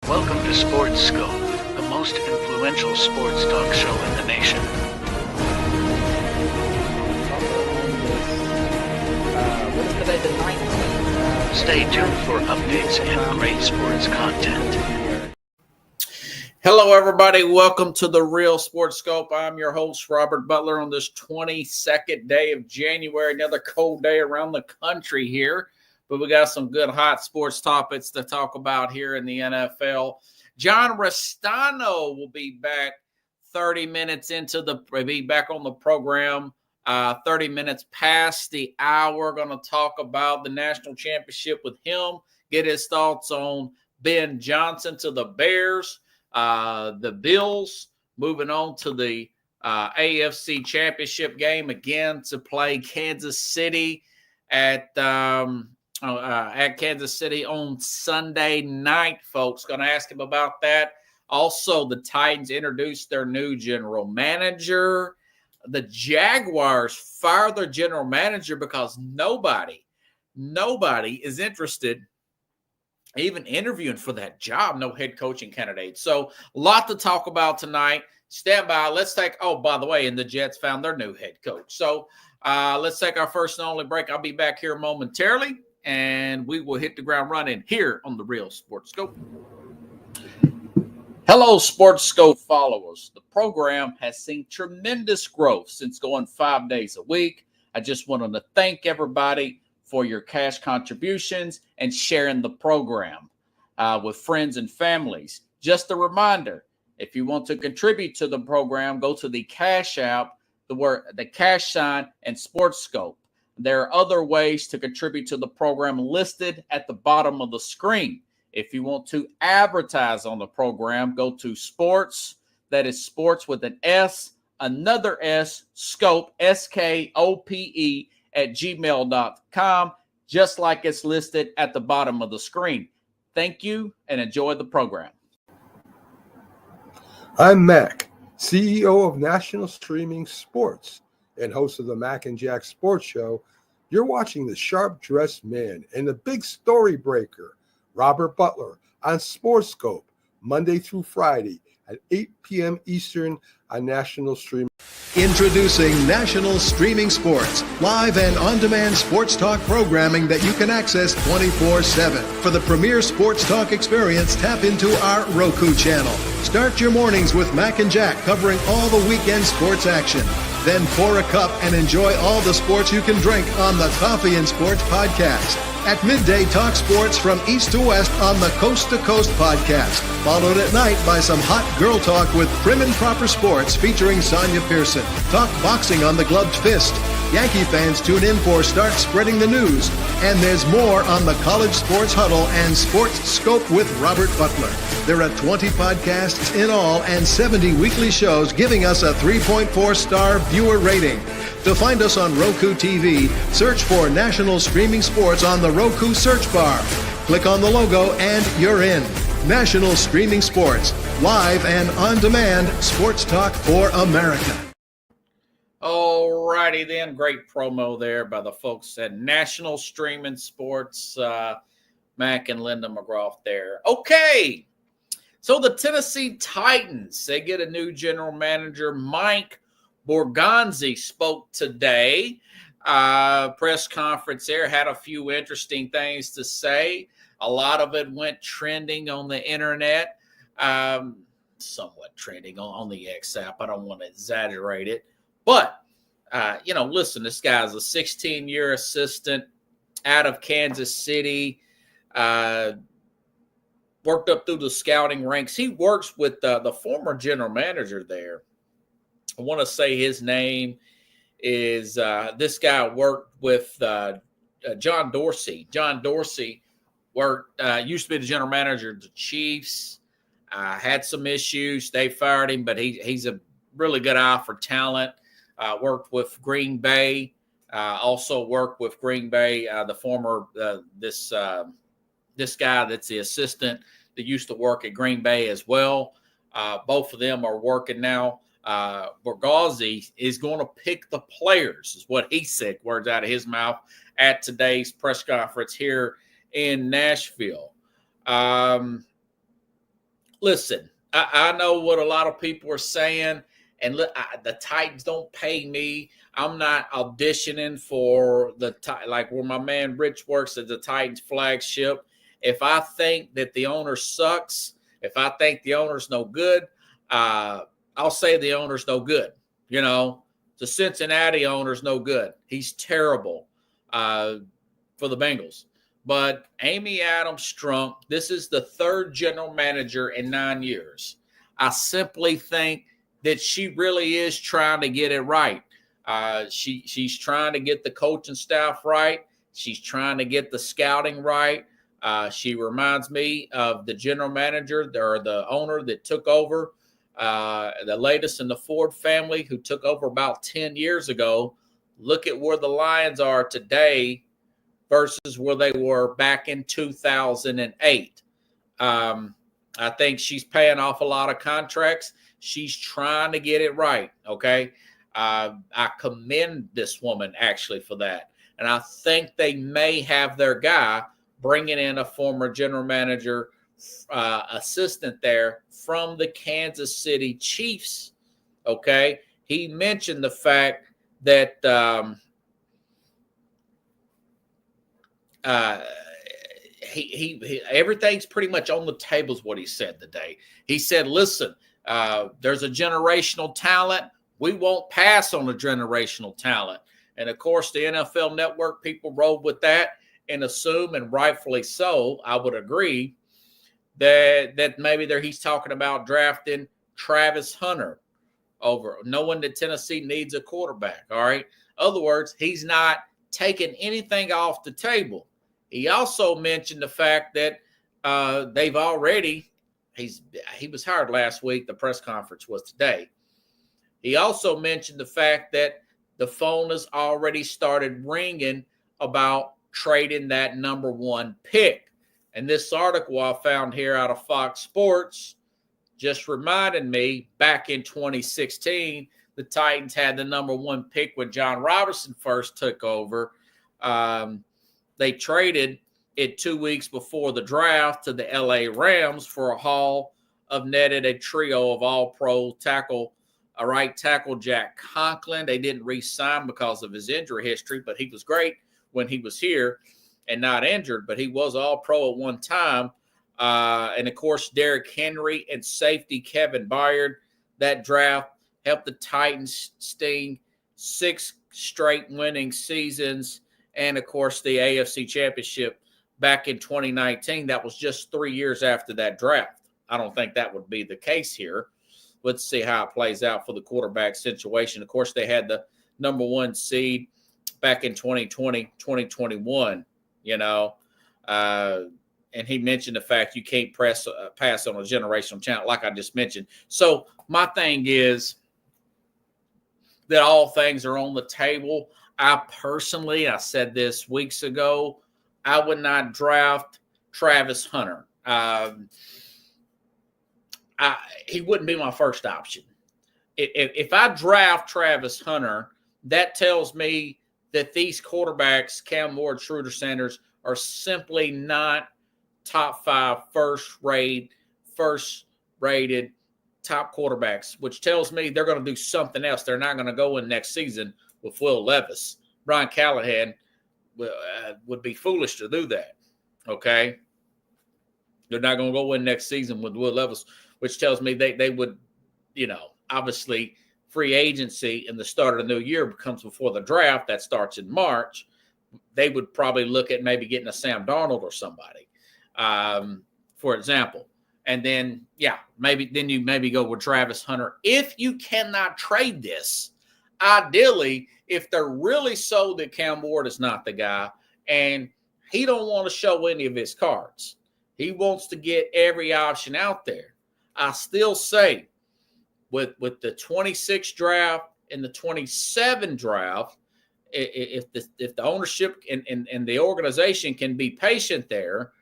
Welcome to Sports Scope, the most influential sports talk show in the nation. Stay tuned for updates and great sports content. Hello, everybody. Welcome to the Real Sports Scope. I'm your host, Robert Butler, on this 22nd day of January. Another cold day around the country here, but we got some good hot sports topics to talk about here in the NFL. John Restano will be back 30 minutes be back on the program, 30 minutes past the hour. Going to talk about the national championship with him, get his thoughts on Ben Johnson to the Bears. The Bills moving on to the AFC Championship game again to play Kansas City at Kansas City on Sunday night, folks. Going to ask him about that. Also, the Titans introduced their new general manager. The Jaguars fired their general manager because nobody is interested even interviewing for that job, no head coaching candidate. So a lot to talk about tonight. Stand by. By the way, and the Jets found their new head coach. So let's take our first and only break. I'll be back here momentarily, and we will hit the ground running here on the Real Sports Scope. Hello, Sports Scope followers. The program has seen tremendous growth since going 5 days a week. I just wanted to thank everybody for your cash contributions and sharing the program with friends and families. Just a reminder, if you want to contribute to the program, go to the Cash App, the cash sign, and Sports Scope. There are other ways to contribute to the program listed at the bottom of the screen. If you want to advertise on the program, go to Sports, that is Sports with an S, another S, Scope, SKOPE, at gmail.com, just like it's listed at the bottom of the screen. Thank you and enjoy the program. I'm Mac, CEO of National Streaming Sports and host of the Mac and Jack Sports Show. You're watching the sharp-dressed man and the big story breaker, Robert Butler, on Sports Scope, Monday through Friday at 8 p.m. Eastern on National Streaming. Introducing National Streaming Sports, live and on-demand sports talk programming that you can access 24/7. For the premier sports talk experience, tap into our Roku channel. Start your mornings with Mac and Jack covering all the weekend sports action. Then pour a cup and enjoy all the sports you can drink on the Coffee and Sports podcast. At midday, talk sports from east to west on the Coast to Coast podcast. Followed at night by some hot girl talk with Prim and Proper Sports featuring Sonia Pearson. Talk boxing on the Gloved Fist. Yankee fans tune in for Start Spreading the News. And there's more on the College Sports Huddle and Sports Scope with Robert Butler. There are 20 podcasts in all and 70 weekly shows, giving us a 3.4-star viewer rating. To find us on Roku TV, search for National Streaming Sports on the Roku search bar. Click on the logo and you're in. National Streaming Sports, live and on-demand sports talk for America. All righty then. Great promo there by the folks at National Streaming Sports, Mac and Linda McGrath there. Okay. So the Tennessee Titans, they get a new general manager. Mike Borgonzi spoke today. Press conference there, had a few interesting things to say. A lot of it went trending on the internet, somewhat trending on the X app. I don't want to exaggerate it. But, listen, this guy's a 16-year assistant out of Kansas City, worked up through the scouting ranks. He works with the former general manager there. I want to say his name is this guy worked with John Dorsey. John Dorsey used to be the general manager of the Chiefs, had some issues. They fired him, but he's a really good eye for talent. Worked with Green Bay, also worked with Green Bay, the former, this guy that's the assistant that used to work at Green Bay as well. Both of them are working now. Borgonzi is going to pick the players, is what he said, words out of his mouth at today's press conference here in Nashville. listen, I know what a lot of people are saying, and the Titans don't pay me. I'm not auditioning for like where my man Rich works at the Titans flagship. If I think that the owner sucks, if I think the owner's no good, I'll say the owner's no good. You know, the Cincinnati owner's no good. He's terrible for the Bengals. But Amy Adams Strunk, this is the third general manager in 9 years. I simply think that she really is trying to get it right. She's trying to get the coaching staff right. She's trying to get the scouting right. She reminds me of the general manager or the owner that took over, the latest in the Ford family, who took over about 10 years ago. Look at where the Lions are today versus where they were back in 2008. I think she's paying off a lot of contracts. She's trying to get it right, okay? I commend this woman, actually, for that. And I think they may have their guy bringing in a former general manager assistant there from the Kansas City Chiefs, okay? He mentioned the fact that he everything's pretty much on the table is what he said today. He said, listen, there's a generational talent. We won't pass on a generational talent. And, of course, the NFL Network people rolled with that and assume, and rightfully so, I would agree, that maybe he's talking about drafting Travis Hunter over, knowing that Tennessee needs a quarterback, all right? In other words, he's not taking anything off the table. He also mentioned the fact that they've already – he was hired last week. The press conference was today. He also mentioned the fact that the phone has already started ringing about trading that number one pick. And this article I found here out of Fox Sports just reminded me back in 2016, the Titans had the number one pick when John Robinson first took over. They traded it 2 weeks before the draft to the LA Rams for a haul of netted a trio of all-pro tackle, a right tackle, Jack Conklin. They didn't re-sign because of his injury history, but he was great when he was here and not injured, but he was all-pro at one time. And, of course, Derrick Henry and safety Kevin Byard. That draft helped the Titans sting 6 straight winning seasons and, of course, the AFC Championship back in 2019. That was just 3 years after that draft. I don't think that would be the case here. Let's see how it plays out for the quarterback situation. Of course, they had the number one seed back in 2020, 2021, you know. And he mentioned the fact you can't pass on a generational talent, like I just mentioned. So my thing is that all things are on the table. I said this weeks ago, I would not draft Travis Hunter. He wouldn't be my first option. If I draft Travis Hunter, that tells me that these quarterbacks, Cam Ward, Schroeder Sanders, are simply not top 5 first-rated top quarterbacks, which tells me they're going to do something else. They're not going to go in next season with Will Levis. Brian Callahan would be foolish to do that, okay? They're not going to go in next season with Will Levis, which tells me they would, you know, obviously free agency and the start of the new year comes before the draft. That starts in March. They would probably look at maybe getting a Sam Darnold or somebody, for example. And then, you maybe go with Travis Hunter. If you cannot trade this, ideally, if they're really sold that Cam Ward is not the guy and he don't want to show any of his cards, he wants to get every option out there. I still say with the 26 draft and the 27 draft, if the ownership and the organization can be patient there,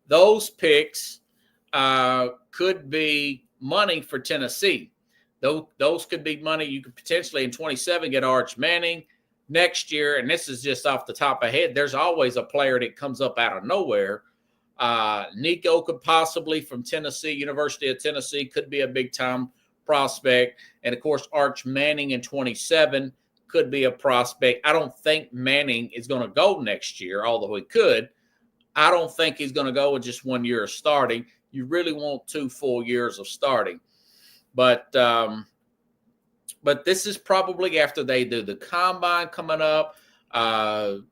those picks could be money for Tennessee. Those could be money. You could potentially in 27 get Arch Manning next year. And this is just off the top of my head. There's always a player that comes up out of nowhere. Nico could possibly from Tennessee, University of Tennessee, could be a big-time prospect. And, of course, Arch Manning in 27 could be a prospect. I don't think Manning is going to go next year, although he could. I don't think he's going to go with just 1 year of starting. You really want 2 full years of starting. But this is probably after they do the combine coming up. You're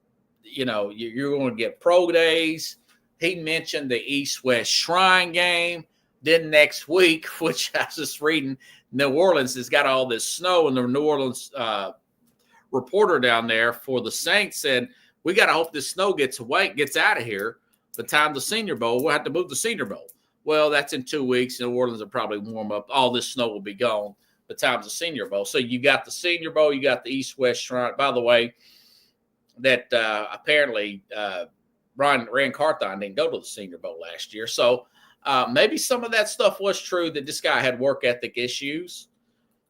going to get pro days. He mentioned the East-West Shrine game. Then next week, which I was just reading, New Orleans has got all this snow, and the New Orleans reporter down there for the Saints said, we got to hope this snow gets out of here. The time the Senior Bowl, we'll have to move the Senior Bowl. Well, that's in 2 weeks. New Orleans will probably warm up. All this snow will be gone the time's the Senior Bowl. So you got the Senior Bowl, you got the East-West Shrine. By the way, that apparently Rand Carthon didn't go to the Senior Bowl last year. So maybe some of that stuff was true, that this guy had work ethic issues,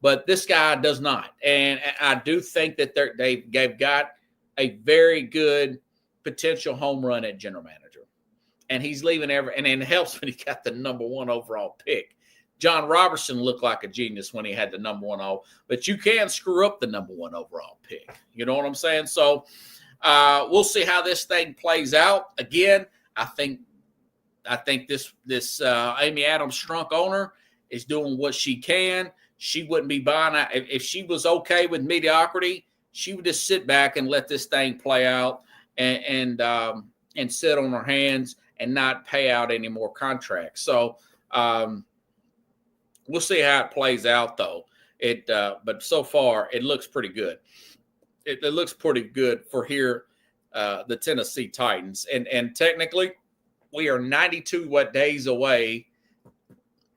but this guy does not. And I do think that they've got a very good potential home run at general manager. And he's leaving and it helps when he got the number 1 overall pick. John Robertson looked like a genius when he had the number 1 overall, but you can screw up the number 1 overall pick. You know what I'm saying? So we'll see how this thing plays out. Again, I think this Amy Adams Strunk owner is doing what she can. She wouldn't be buying out. If she was okay with mediocrity, she would just sit back and let this thing play out and sit on her hands and not pay out any more contracts. So we'll see how it plays out, though. But so far, it looks pretty good. It looks pretty good for here, the Tennessee Titans. And technically, we are 92 days away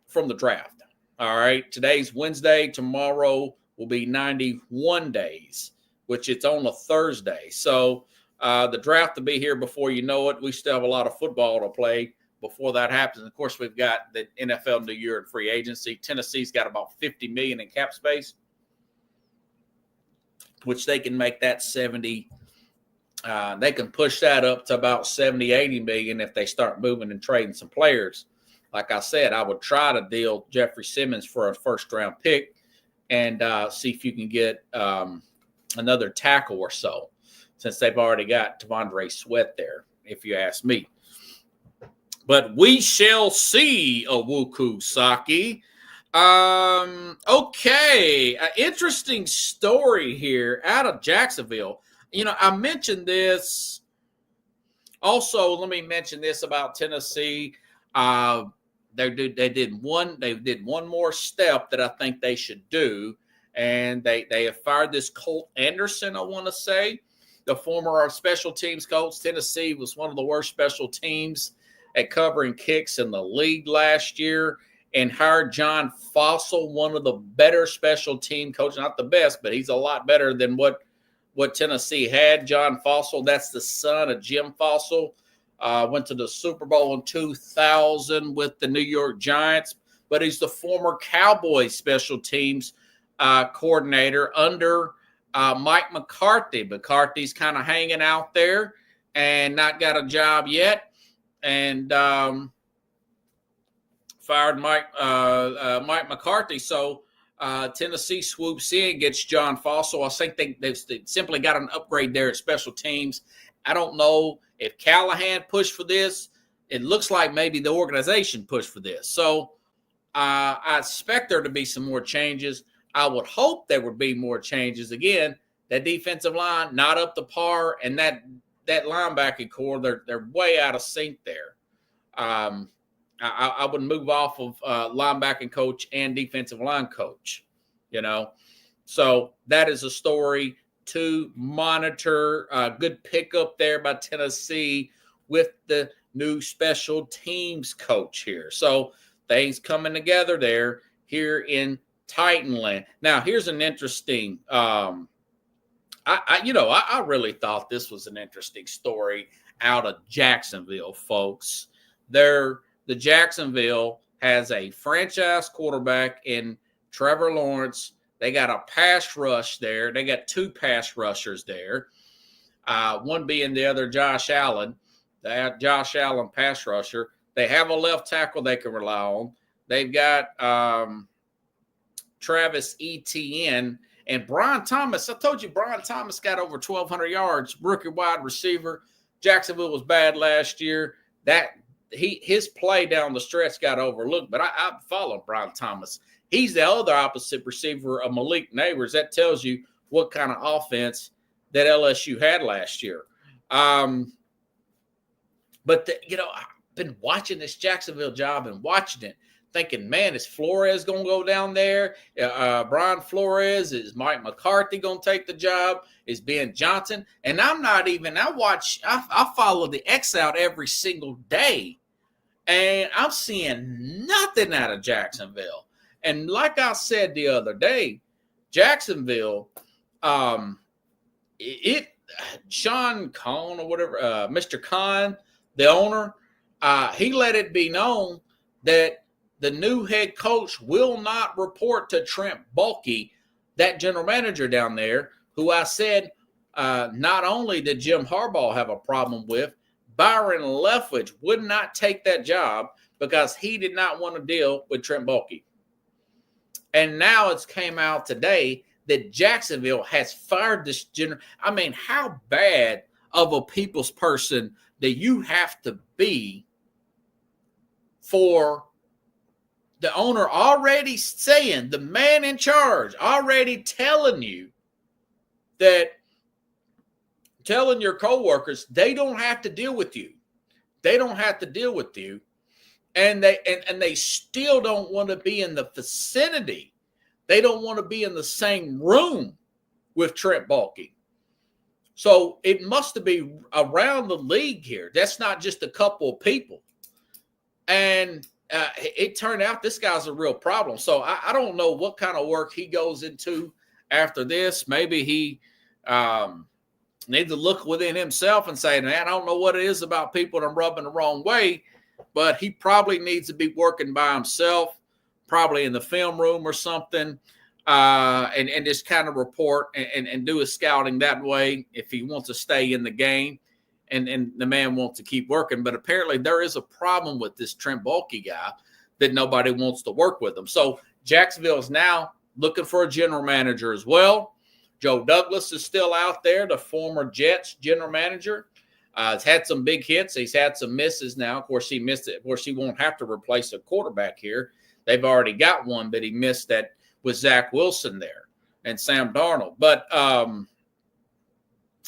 from the draft. All right. Today's Wednesday. Tomorrow will be 91 days, which it's on a Thursday. So the draft will be here before you know it. We still have a lot of football to play before that happens. And of course, we've got the NFL New Year and free agency. Tennessee's got about $50 million in cap space, which they can make that 70. They can push that up to about 70, 80 million if they start moving and trading some players. Like I said, I would try to deal Jeffrey Simmons for a first-round pick and see if you can get another tackle or so, since they've already got T'Vondre Sweat there, if you ask me. But we shall see, Owuku Saki. Okay, an interesting story here out of Jacksonville. I mentioned this. Also, let me mention this about Tennessee. They did one more step that I think they should do, and they have fired this Colt Anderson, I want to say, the former special teams coach. Tennessee was one of the worst special teams at covering kicks in the league last year, and hired John Fossil, one of the better special team coaches. Not the best, but he's a lot better than what Tennessee had. John Fossil, that's the son of Jim Fossil. Went to the Super Bowl in 2000 with the New York Giants, but he's the former Cowboys special teams coordinator under Mike McCarthy. McCarthy's kind of hanging out there and not got a job yet, and fired Mike McCarthy. So Tennessee swoops in, gets John Fossil. I think they've simply got an upgrade there at special teams. I don't know if Callahan pushed for this. It looks like maybe the organization pushed for this. So I expect there to be some more changes. I would hope there would be more changes. Again, that defensive line, not up to par, and that linebacking core, they're way out of sync there. I would move off of linebacking coach and defensive line coach, So that is a story to monitor. Good pickup there by Tennessee with the new special teams coach here. So things coming together there here in Titanland. Now, here's an interesting I really thought this was an interesting story out of Jacksonville, folks. The Jacksonville has a franchise quarterback in Trevor Lawrence. They got a pass rush there. They got 2 pass rushers there, one being the other Josh Allen. that Josh Allen pass rusher. They have a left tackle they can rely on. They've got Travis Etienne and Brian Thomas. I told you Brian Thomas got over 1,200 yards, rookie wide receiver. Jacksonville was bad last year. His play down the stretch got overlooked, but I follow Brian Thomas. He's the other opposite receiver of Malik Neighbors. That tells you what kind of offense that LSU had last year. But I've been watching this Jacksonville job and watching it, thinking, man, is Flores going to go down there? Brian Flores, is Mike McCarthy going to take the job? Is Ben Johnson? And I follow the X out every single day, and I'm seeing nothing out of Jacksonville. And like I said the other day, Jacksonville, Sean Cohn or whatever, Mr. Khan, the owner, he let it be known that the new head coach will not report to Trent Baalke, that general manager down there, who I said not only did Jim Harbaugh have a problem with, Byron Leftwich would not take that job because he did not want to deal with Trent Baalke. And now it's came out today that Jacksonville has fired this general. I mean, how bad of a people's person do you have to be for the owner already saying, the man in charge already telling you that, telling your coworkers they don't have to deal with you. They don't have to deal with you. And they still don't want to be in the vicinity. They don't want to be in the same room with Trent Baalke. So it must be around the league here. That's not just a couple of people. And it turned out this guy's a real problem. So I don't know what kind of work he goes into after this. Maybe he needs to look within himself and say, man, I don't know what it is about people that I'm rubbing the wrong way. But he probably needs to be working by himself, probably in the film room or something, and just kind of report and do his scouting that way if he wants to stay in the game and the man wants to keep working. But apparently there is a problem with this Trent Baalke guy that nobody wants to work with him. So Jacksonville is now looking for a general manager as well. Joe Douglas is still out there, the former Jets general manager. He's had some big hits. He's had some misses now. Of course, he missed it. Of course, he won't have to replace a quarterback here. They've already got one, but he missed that with Zach Wilson there and Sam Darnold. But,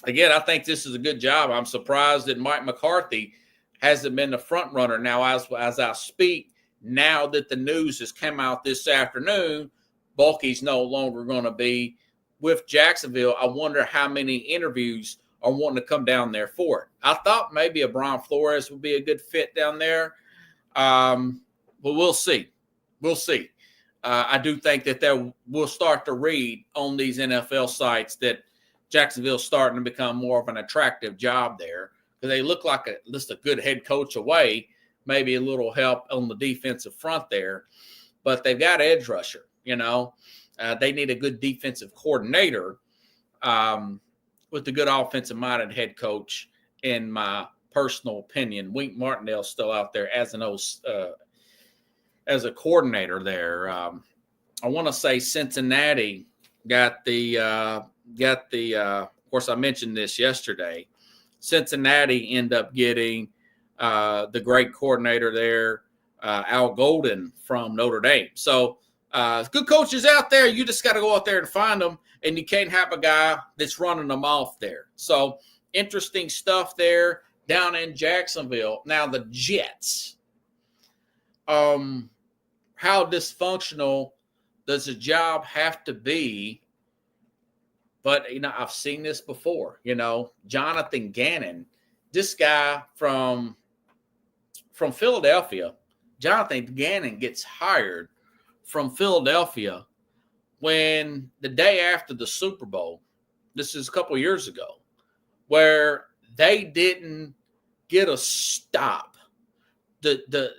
again, I think this is a good job. I'm surprised that Mike McCarthy hasn't been the front runner. Now, as I speak, now that the news has come out this afternoon, Baalke's no longer going to be with Jacksonville. I wonder how many interviews are wanting to come down there for it. I thought maybe a Brian Flores would be a good fit down there. But we'll see. We'll see. I do think that we'll start to read on these NFL sites that Jacksonville's starting to become more of an attractive job there because they look like just a good head coach away, maybe a little help on the defensive front there. But they've got edge rusher, They need a good defensive coordinator. With the good offensive-minded head coach, in my personal opinion. Wink Martindale's still out there as a coordinator there. I want to say Cincinnati got the of course, I mentioned this yesterday. Cincinnati ended up getting the great coordinator there, Al Golden from Notre Dame. So good coaches out there. You just got to go out there and find them. And you can't have a guy that's running them off there. So interesting stuff there down in Jacksonville. Now the Jets. How dysfunctional does a job have to be? But, I've seen this before. Jonathan Gannon, this guy from Philadelphia, Jonathan Gannon gets hired from Philadelphia when the day after the Super Bowl, this is a couple of years ago, where they didn't get a stop. The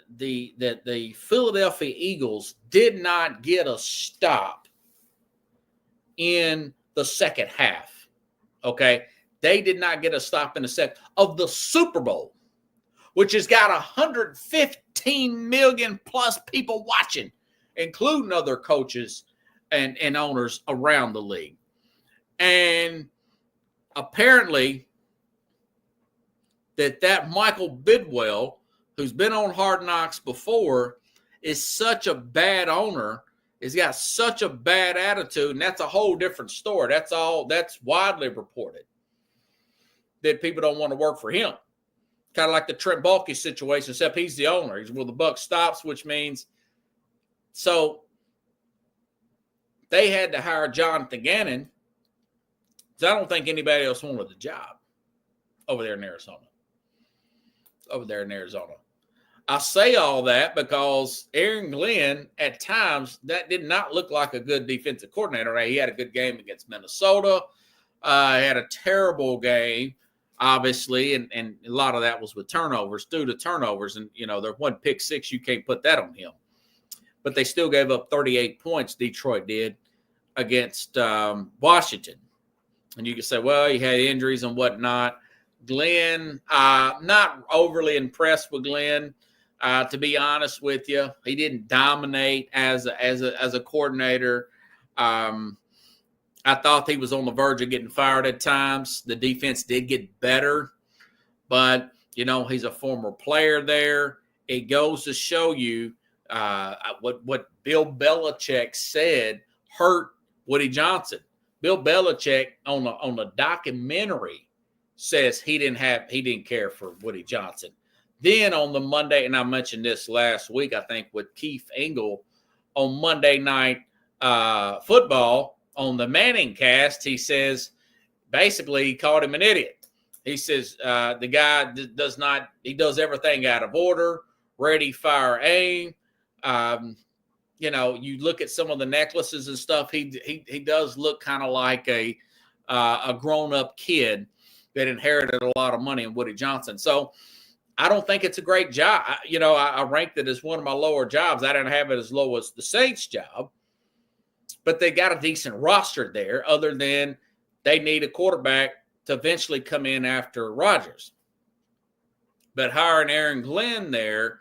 Philadelphia Eagles did not get a stop in the second half. Okay, they did not get a stop in the second of the Super Bowl. which has got 115 million plus people watching, including other coaches and owners around the league. And apparently that Michael Bidwell, who's been on Hard Knocks before, is such a bad owner. He's got such a bad attitude, and that's a whole different story. That's widely reported that people don't want to work for him. Kind of like the Trent Baalke situation, except he's the owner. He's where the buck stops, which means so they had to hire Jonathan Gannon because I don't think anybody else wanted the job over there in Arizona. I say all that because Aaron Glenn, at times, that did not look like a good defensive coordinator. He had a good game against Minnesota. He had a terrible game, obviously, and a lot of that was with turnovers, due to turnovers. And, there one pick six, you can't put that on him. But they still gave up 38 points, Detroit did, against Washington. And you can say, well, he had injuries and whatnot. Glenn, not overly impressed with Glenn. To be honest with you, he didn't dominate as a coordinator. I thought he was on the verge of getting fired at times. The defense did get better, but he's a former player there. It goes to show you what Bill Belichick said hurt Woody Johnson. Bill Belichick on the documentary says he didn't care for Woody Johnson. Then on the Monday, and I mentioned this last week, I think, with Keith Engel on Monday Night Football on the Manning cast, he says, basically, he called him an idiot. He says the guy does everything out of order, ready, fire, aim. You look at some of the necklaces and stuff, he does look kind of like a grown-up kid that inherited a lot of money in Woody Johnson. So I don't think it's a great job. I ranked it as one of my lower jobs. I didn't have it as low as the Saints job, but they got a decent roster there other than they need a quarterback to eventually come in after Rodgers. But hiring Aaron Glenn there,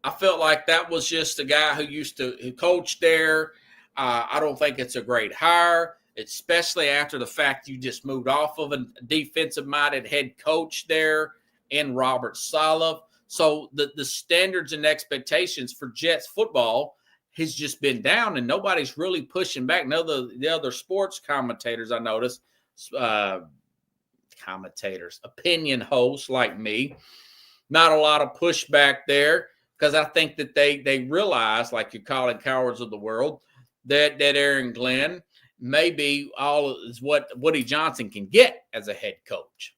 I felt like that was just a guy who coached there. I don't think it's a great hire, especially after the fact you just moved off of a defensive-minded head coach there in Robert Saleh. So the standards and expectations for Jets football has just been down, and nobody's really pushing back. The other sports commentators I noticed, opinion hosts like me, not a lot of pushback there because I think that they realize, like your Colin Cowards of the world, that Aaron Glenn may be all is what Woody Johnson can get as a head coach.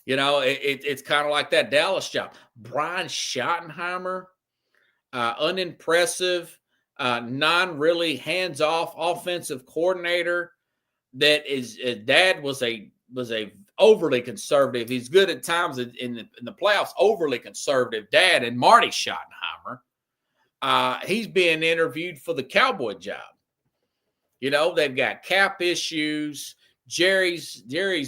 It's kind of like that Dallas job. Brian Schottenheimer, unimpressive, non-really hands-off offensive coordinator. That is, dad was a overly conservative. He's good at times in the playoffs. Overly conservative dad, and Marty Schottenheimer. He's being interviewed for the Cowboy job. They've got cap issues. Jerry's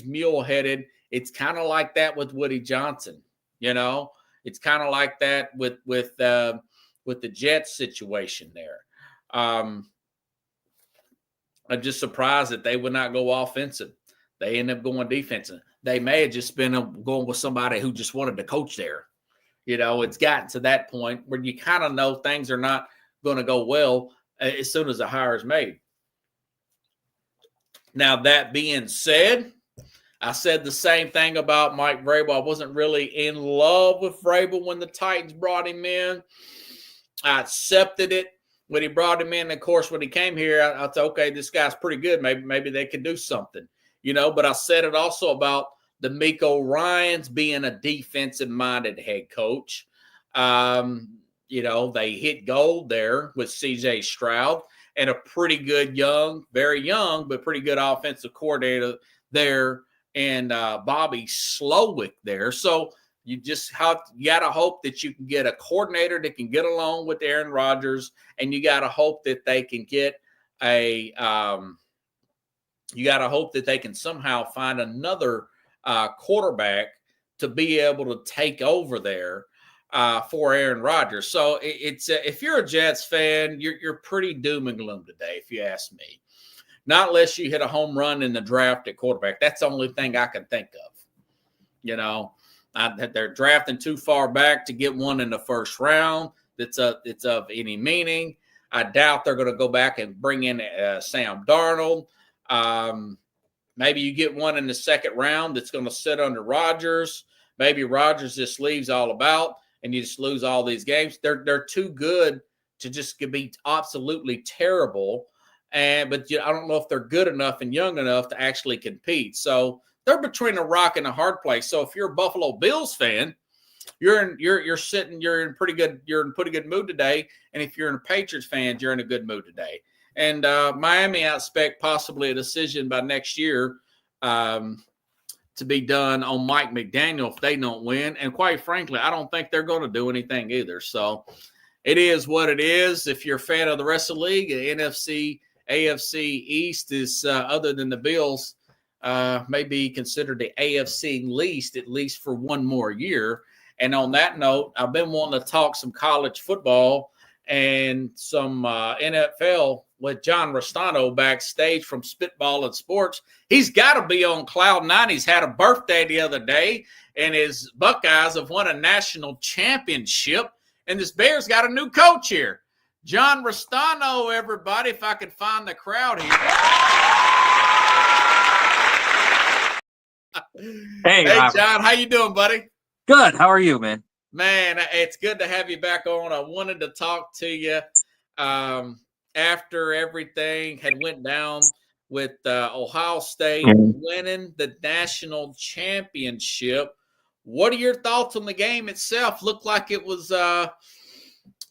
mule-headed. It's kind of like that with Woody Johnson. It's kind of like that with the Jets situation there. I'm just surprised that they would not go offensive. They end up going defensive. They may have just been going with somebody who just wanted to coach there. It's gotten to that point where you kind of know things are not going to go well as soon as a hire is made. Now, that being said, I said the same thing about Mike Vrabel. I wasn't really in love with Vrabel when the Titans brought him in. I accepted it when he brought him in. Of course, when he came here, I thought, okay, this guy's pretty good. Maybe they can do something, But I said it also about the D'Amico Ryans being a defensive-minded head coach. They hit gold there with C.J. Stroud and a pretty good very young, but pretty good offensive coordinator there. And Bobby Slowick there. So you got to hope that you can get a coordinator that can get along with Aaron Rodgers, and you got to hope that they can get you got to hope that they can somehow find another quarterback to be able to take over there for Aaron Rodgers. So it's if you're a Jets fan, you're pretty doom and gloom today, if you ask me. Not unless you hit a home run in the draft at quarterback. That's the only thing I can think of. You know, they're drafting too far back to get one in the first round it's of any meaning. I doubt they're going to go back and bring in Sam Darnold. Maybe you get one in the second round that's going to sit under Rodgers. Maybe Rodgers just leaves all about and you just lose all these games. They're too good to just be absolutely terrible. But I don't know if they're good enough and young enough to actually compete. So they're between a rock and a hard place. So if you're a Buffalo Bills fan, you're in pretty good mood today. And if you're a Patriots fan, you're in a good mood today. And Miami, I expect possibly a decision by next year to be done on Mike McDaniel if they don't win. And quite frankly, I don't think they're going to do anything either. So it is what it is. If you're a fan of the rest of the league, the NFC, AFC East is, other than the Bills, may be considered the AFC least, at least for one more year. And on that note, I've been wanting to talk some college football and some NFL with John Rostano backstage from Spitball and Sports. He's got to be on cloud nine. He's had a birthday the other day, and his Buckeyes have won a national championship, and this Bears got a new coach here. John Rostano, everybody, if I could find the crowd here. Hey, John, how you doing, buddy? Good. How are you, man? Man, it's good to have you back on. I wanted to talk to you after everything had went down with Ohio State winning the national championship. What are your thoughts on the game itself? Looked like it was getting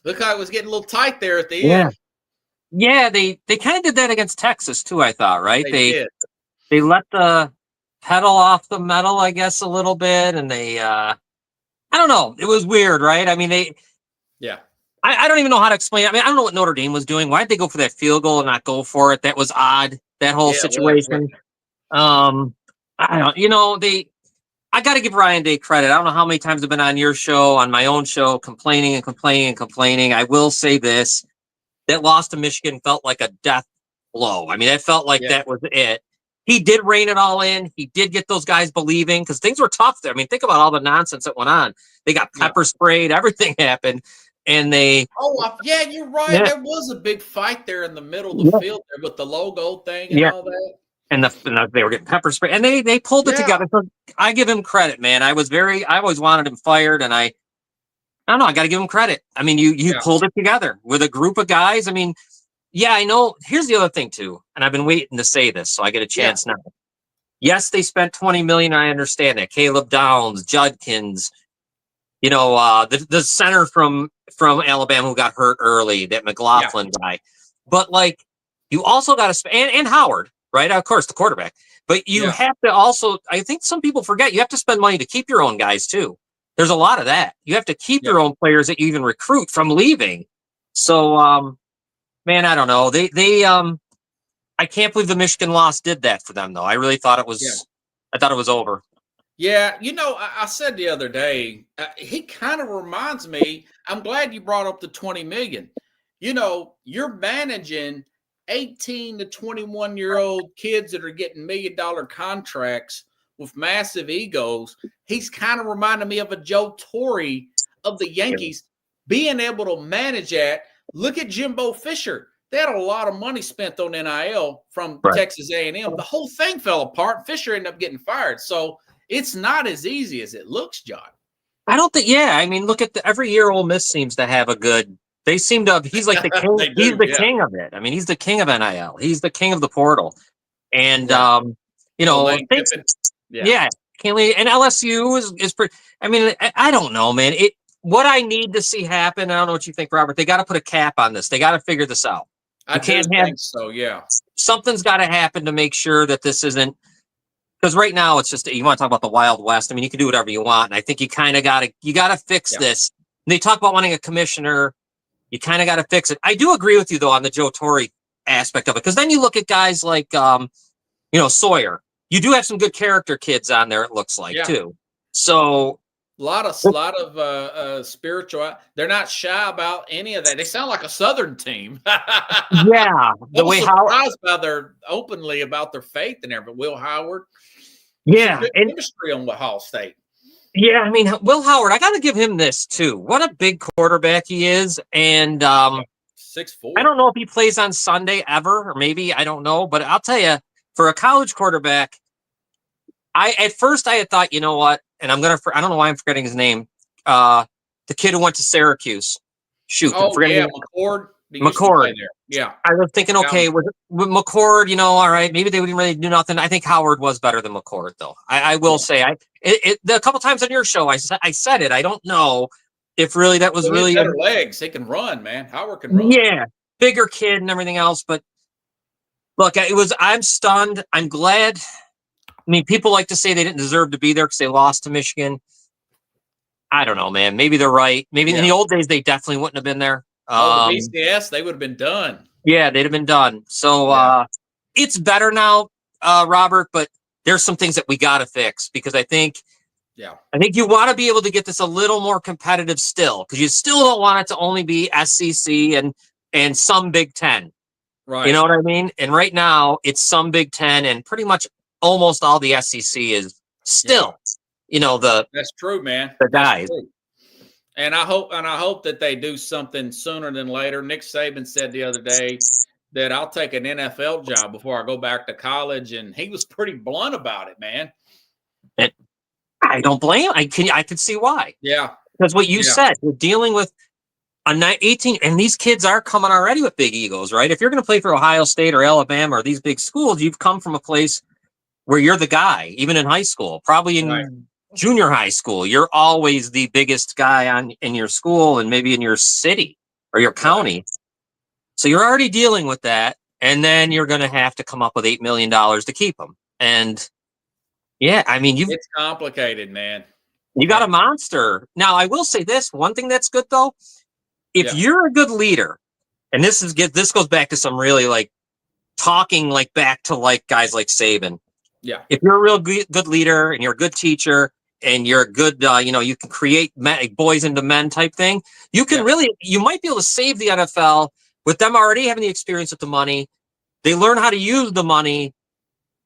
a little tight there at the end. Yeah, they kind of did that against Texas too, I thought, right? They let the pedal off the metal, I guess, a little bit, and they I don't know. It was weird, right? I mean, I don't even know how to explain it. I mean, I don't know what Notre Dame was doing. Why did they go for that field goal and not go for it? That was odd, that whole situation. I don't, I got to give Ryan Day credit. I don't know how many times I've been on your show, on my own show, complaining. I will say this, that loss to Michigan felt like a death blow. I mean, it felt like that was it. He did rein it all in. He did get those guys believing because things were tough there. I mean, think about all the nonsense that went on. They got pepper sprayed. Everything happened. And they... Oh, yeah, you're right. Yeah. There was a big fight there in the middle of the field there with the logo thing and all that. And they were getting pepper spray. And they pulled it together. So I give him credit, man. I always wanted him fired. And I don't know. I got to give him credit. I mean, you pulled it together with a group of guys. I mean... Yeah, I know. Here's the other thing, too, and I've been waiting to say this, so I get a chance now. Yes, they spent $20 million. I understand that. Caleb Downs, Judkins, the center from Alabama who got hurt early, that McLaughlin guy. But, you also got to spend, and Howard, right? Of course, the quarterback. But you have to also, I think some people forget, you have to spend money to keep your own guys, too. There's a lot of that. You have to keep your own players that you even recruit from leaving. So, man, I don't know. I can't believe the Michigan loss did that for them, though. I really thought it was. I thought it was over. Yeah, I said the other day, he kind of reminds me. I'm glad you brought up the $20 million. You're managing 18 to 21-year-old kids that are getting $1 million contracts with massive egos. He's kind of reminding me of a Joe Torre of the Yankees, being able to manage that. Look at Jimbo Fisher. They had a lot of money spent on NIL from Texas A&M. The whole thing fell apart. Fisher ended up getting fired. So it's not as easy as it looks, John. I don't think. Yeah, I mean, look at every year Ole Miss seems to have a good. They seem to. He's like the king. He's the king of it. I mean, he's the king of NIL. He's the king of the portal. And can't and LSU is pretty. I mean, I don't know, man. What I need to see happen, I don't know what you think, Robert. They got to put a cap on this. They got to figure this out. I can't think so. Yeah, something's got to happen to make sure that this isn't. Because right now it's just, you want to talk about the Wild West. I mean, you can do whatever you want, and I think you kind of got to fix this. And they talk about wanting a commissioner. You kind of got to fix it. I do agree with you though on the Joe Torre aspect of it, because then you look at guys like Sawyer. You do have some good character kids on there. It looks like too. So lot of spiritual. They're not shy about any of that. They sound like a Southern team. yeah, I was surprised by their openly about their faith and everything. Will Howard, some good chemistry on Ohio State. Yeah, I mean, Will Howard, I got to give him this too. What a big quarterback he is, and 6'4". I don't know if he plays on Sunday ever, or maybe I don't know, but I'll tell you, for a college quarterback, at first I had thought, you know what, and I don't know why I'm forgetting his name, the kid who went to Syracuse. Shoot, I'm forgetting McCord. McCord. Yeah. I was thinking, okay, with McCord, you know, all right, maybe they wouldn't really do nothing. I think Howard was better than McCord, though. I will say, a couple times on your show, I said it. I don't know if really that was really better legs. He can run, man. Howard can run. Yeah, bigger kid and everything else. But look, I'm stunned. I'm glad. I mean, people like to say they didn't deserve to be there because they lost to Michigan. I don't know, man. Maybe they're right. Maybe in the old days they definitely wouldn't have been there. The BCS, they would have been done. Yeah, they'd have been done. So it's better now, Robert, but there's some things that we got to fix because I think you want to be able to get this a little more competitive still because you still don't want it to only be SEC and some Big Ten. Right. You know what I mean? And right now it's some Big Ten and pretty much almost all the SEC is still, that's true, man. The guys. And I hope that they do something sooner than later. Nick Saban said the other day that I'll take an NFL job before I go back to college, and he was pretty blunt about it, man. And I don't blame him. I can see why. Yeah, because what you said, we're dealing with a 18, and these kids are coming already with big egos, right? If you're going to play for Ohio State or Alabama or these big schools, you've come from a place where you're the guy, even in high school, probably in junior high school, you're always the biggest guy in your school and maybe in your city or your county. Right. So you're already dealing with that. And then you're going to have to come up with $8 million to keep them. And I mean, it's complicated, man. You got a monster. Now, I will say this one thing that's good though. If you're a good leader, and this goes back to some really like talking like back to like guys like Saban. Yeah. If you're a real good leader and you're a good teacher and you're a good, you can create boys into men type thing. You can you might be able to save the NFL with them already having the experience with the money. They learn how to use the money.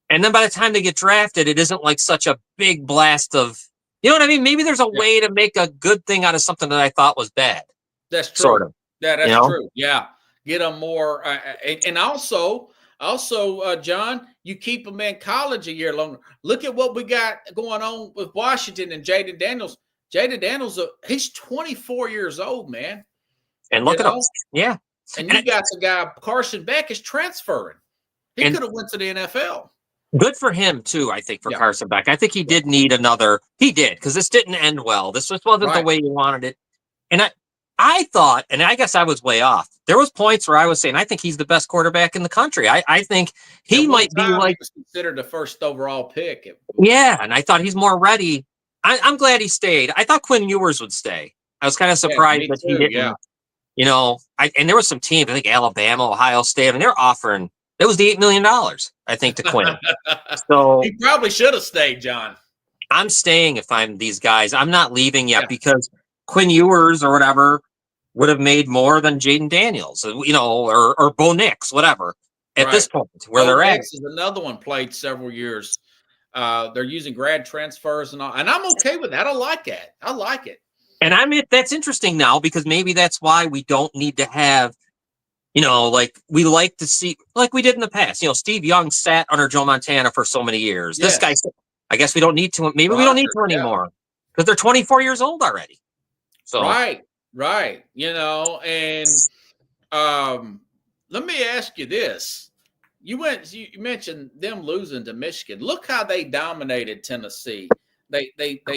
And then by the time they get drafted, it isn't like such a big blast of, you know what I mean? Maybe there's a way to make a good thing out of something that I thought was bad. That's true. Sort of. Yeah, that's true. Yeah. Get them more. And also, John, you keep them in college a year longer. Look at what we got going on with Washington and Jaden Daniels. Jaden Daniels, he's 24 years old, man. And look at him. Yeah. And you got the guy, Carson Beck, is transferring. He could have went to the NFL. Good for him, too, I think, for Carson Beck. I think he did need another. He did, because this didn't end well. This just wasn't the way you wanted it. And I thought, and I guess I was way off. There was points where I was saying, I think he's the best quarterback in the country. I think he might be like he was considered the first overall pick. Yeah, and I thought he's more ready. I'm glad he stayed. I thought Quinn Ewers would stay. I was kind of surprised that he didn't. Yeah. You know, and there was some teams, I think Alabama, Ohio State, and they're offering. It was the $8 million, I think, to Quinn. So he probably should have stayed, John. I'm staying if I'm these guys. I'm not leaving yet because Quinn Ewers or whatever would have made more than Jaden Daniels, or Bo Nix, whatever, at this point where they're at. Is another one played several years. They're using grad transfers and all, and I'm okay with that. I like it. I like it. And that's interesting now because maybe that's why we don't need to have, like we like to see, like we did in the past. Steve Young sat under Joe Montana for so many years. This guy, I guess we don't need to. Maybe we don't need to anymore because they're 24 years old already. So right. And let me ask you this: you mentioned them losing to Michigan. Look how they dominated Tennessee. They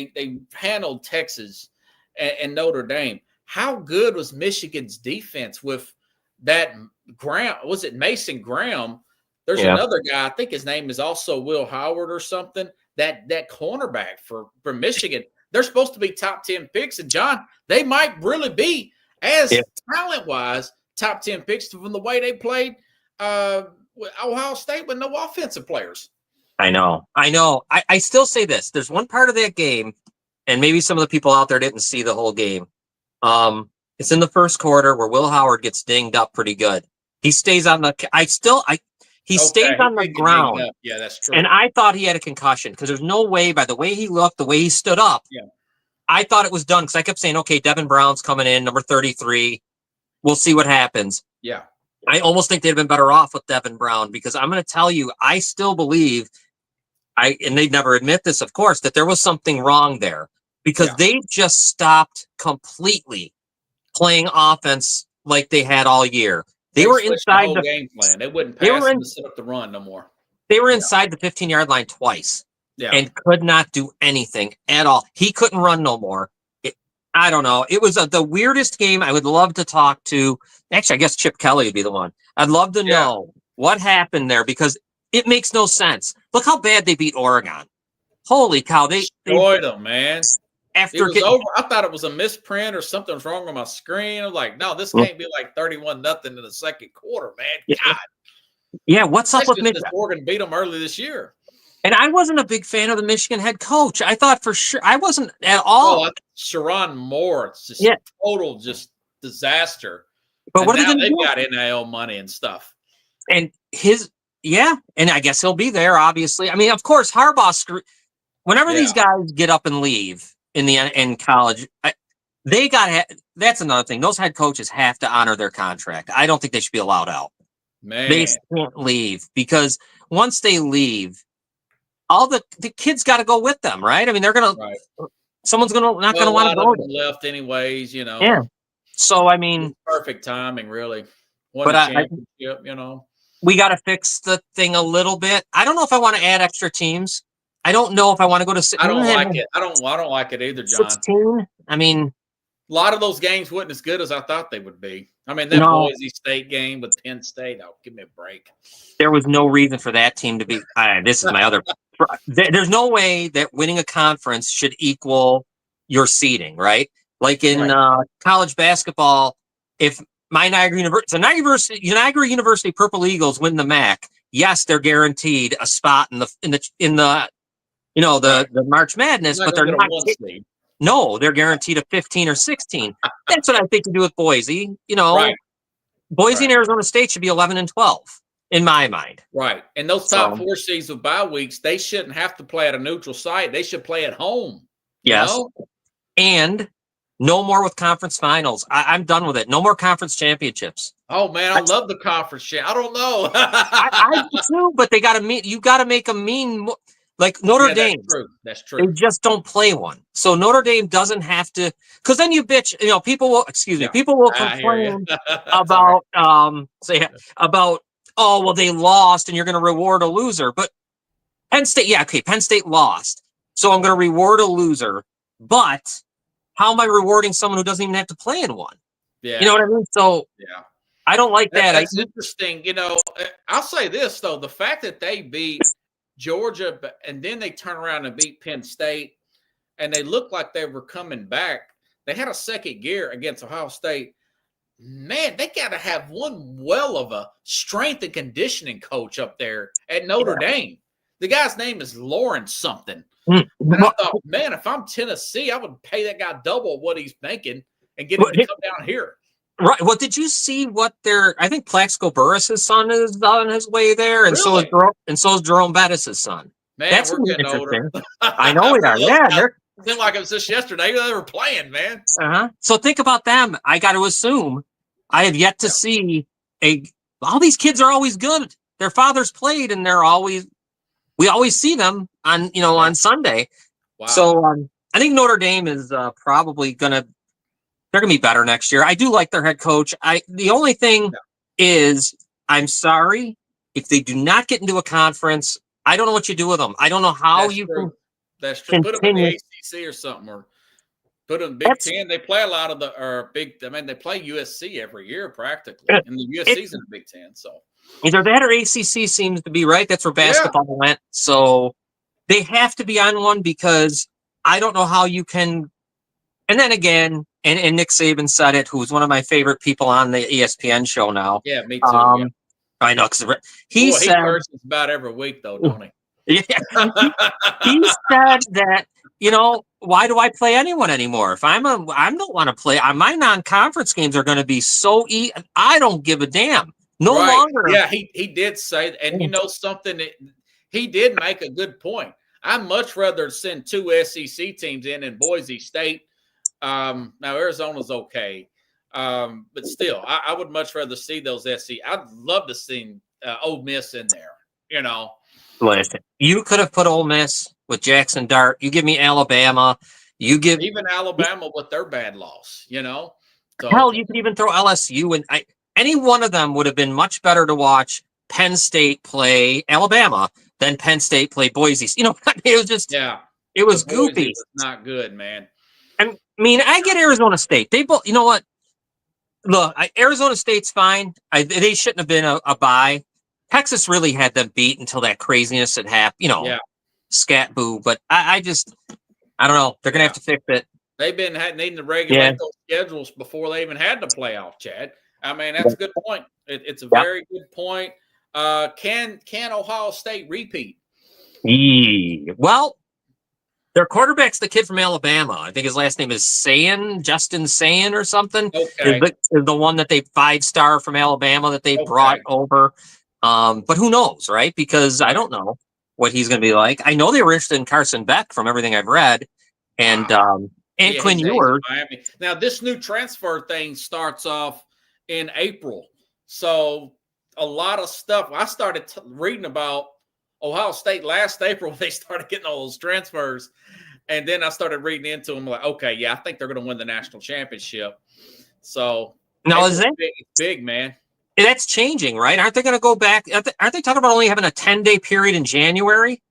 handled Texas and Notre Dame. How good was Michigan's defense with that Graham? Was it Mason Graham? There's another guy. I think his name is also Will Howard or something. That cornerback for Michigan. They're supposed to be top 10 picks, and John, they might really be as talent-wise top 10 picks from the way they played with Ohio State with no offensive players. I know. I still say this. There's one part of that game and maybe some of the people out there didn't see the whole game. It's in the first quarter where Will Howard gets dinged up pretty good. He stays on the. He stays on the ground. Yeah, that's true. And I thought he had a concussion because there's no way, by the way he looked, the way he stood up. Yeah. I thought it was done because I kept saying, okay, Devin Brown's coming in, number 33. We'll see what happens. Yeah. I almost think they'd have been better off with Devin Brown because I'm going to tell you, I still believe, and they'd never admit this, of course, that there was something wrong there because they just stopped completely playing offense like they had all year. They were inside the game plan. They wouldn't pass and set up the run no more. They were inside the 15-yard line twice and could not do anything at all. He couldn't run no more. I don't know. It was the weirdest game. I would love to talk to. Actually, I guess Chip Kelly would be the one. I'd love to know what happened there because it makes no sense. Look how bad they beat Oregon. Holy cow. They destroyed them, man. After it was over, I thought it was a misprint or something was wrong on my screen. I'm like, no, this can't be like 31-0 in the second quarter, man. God. Yeah, what's up with Michigan? Oregon beat them early this year. And I wasn't a big fan of the Michigan head coach. I thought for sure I wasn't at all. Sharon Moore, it's just total disaster. But what now are they they've doing? got NIL money and stuff. And and I guess he'll be there, obviously. I mean, of course, Harbaugh whenever these guys get up and leave in college, that's another thing. Those head coaches have to honor their contract. I don't think they should be allowed out. Man. They can't leave because once they leave, all the kids got to go with them, right? I mean, they're gonna. Right. Someone's not gonna want to go. Left anyways, you know. Yeah. So I mean, perfect timing, really. Won a championship, We got to fix the thing a little bit. I don't know if I want to add extra teams. I don't know if I want to go to. I don't like it. I don't like it either, John. 16. I mean, a lot of those games weren't as good as I thought they would be. I mean, that Boise State game with Penn State. Oh, give me a break. There was no reason for that team to be. This is my other. There's no way that winning a conference should equal your seeding, right? Like in college basketball, if Niagara University Purple Eagles win the MAC, yes, they're guaranteed a spot in the March Madness, but they're not. No, they're guaranteed a 15 or 16. That's what I think to do with Boise. Boise and Arizona State should be 11 and 12 in my mind. Right, and those top 4 seeds with bye weeks, they shouldn't have to play at a neutral site. They should play at home. Yes, and no more with conference finals. I'm done with it. No more conference championships. Oh man, I love the conference. I don't know. I do too, but they got to meet. You got to make them mean. Like Notre Dame. That's true. They just don't play one. So Notre Dame doesn't have to, because then you bitch, people will complain about, they lost and you're going to reward a loser. But Penn State lost. So I'm going to reward a loser. But how am I rewarding someone who doesn't even have to play in one? Yeah. You know what I mean? So I don't like that. That's interesting. I'll say this, though. The fact that they beat Georgia, and then they turn around and beat Penn State, and they looked like they were coming back. They had a second gear against Ohio State. Man, they got to have one well of a strength and conditioning coach up there at Notre Dame. The guy's name is Lawrence something. And I thought, man, if I'm Tennessee, I would pay that guy double what he's making and get him to come down here. Right. Well, did you see what I think Plaxico Burress' son is on his way there, and so is Jerome Bettis' son. Man, that's we're getting older. I know we are. Yeah, it seemed like it was just yesterday they were playing, man. So think about them. I got to assume I have yet to see all these kids are always good. Their fathers played, and we always see them on Sunday. Wow. So I think Notre Dame is probably they're going to be better next year. I do like their head coach. The only thing is, I'm sorry, if they do not get into a conference, I don't know what you do with them. I don't know how can. That's true. Put them in the ACC or something, or put them in Big Ten. They play a lot of they play USC every year practically, and the USC's in the Big Ten. So either that or ACC seems to be right. That's where basketball went. So they have to be on one because I don't know how you can. And then again, and Nick Saban said it, who's one of my favorite people on the ESPN show now. Yeah, me too. I know, because he said about every week, though, don't he? Yeah, he said that why do I play anyone anymore? If I don't want to play. My non-conference games are going to be so I don't give a damn. No longer. Yeah, he did say, and you know something, that he did make a good point. I'd much rather send 2 SEC teams in Boise State. Now Arizona's okay, but still, I would much rather see those SEC. I'd love to see Ole Miss in there. You know, listen, you could have put Ole Miss with Jackson Dart. You give me Alabama. You give even Alabama with their bad loss. You know, so, hell, you could even throw LSU, and any one of them would have been much better to watch Penn State play Alabama than Penn State play Boise. You know, it was just it was goofy. Was not good, man. I mean, I get Arizona State. They both, you know what? Look, Arizona State's fine. They shouldn't have been a bye. Texas really had them beat until that craziness had happened. You know, scat boo. But I don't know. They're gonna have to fix it. They've been needing to regulate those schedules before they even had the playoff, Chad. I mean, that's a good point. It's a very good point. Can Ohio State repeat? Well, their quarterback's the kid from Alabama. I think his last name is Justin Sayin or something. Okay. Is the one that they 5-star from Alabama that they brought over. But who knows, right? Because I don't know what he's going to be like. I know they were interested in Carson Beck from everything I've read. And Quinn Ewers. Now, this new transfer thing starts off in April. So a lot of stuff. I started reading about Ohio State last April. They started getting all those transfers. And then I started reading into them like, okay, yeah, I think they're going to win the national championship. So now is that big, man? That's changing, right? Aren't they going to go back? Aren't they talking about only having a 10-day period in January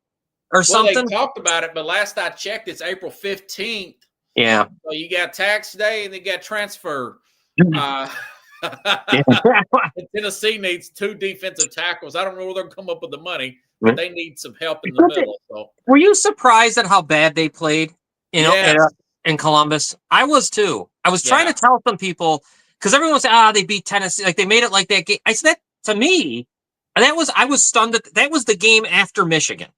or something? Well, they talked about it, but last I checked, it's April 15th. Yeah. So you got tax day and they got transfer. Tennessee needs 2 defensive tackles. I don't know where they're going to come up with the money, but they need some help in the middle. So. Were you surprised at how bad they played in Columbus? I was too. I was trying to tell some people, because everyone said, they beat Tennessee. Like, they made it like that game. I said, that to me, and I was stunned that was the game after Michigan.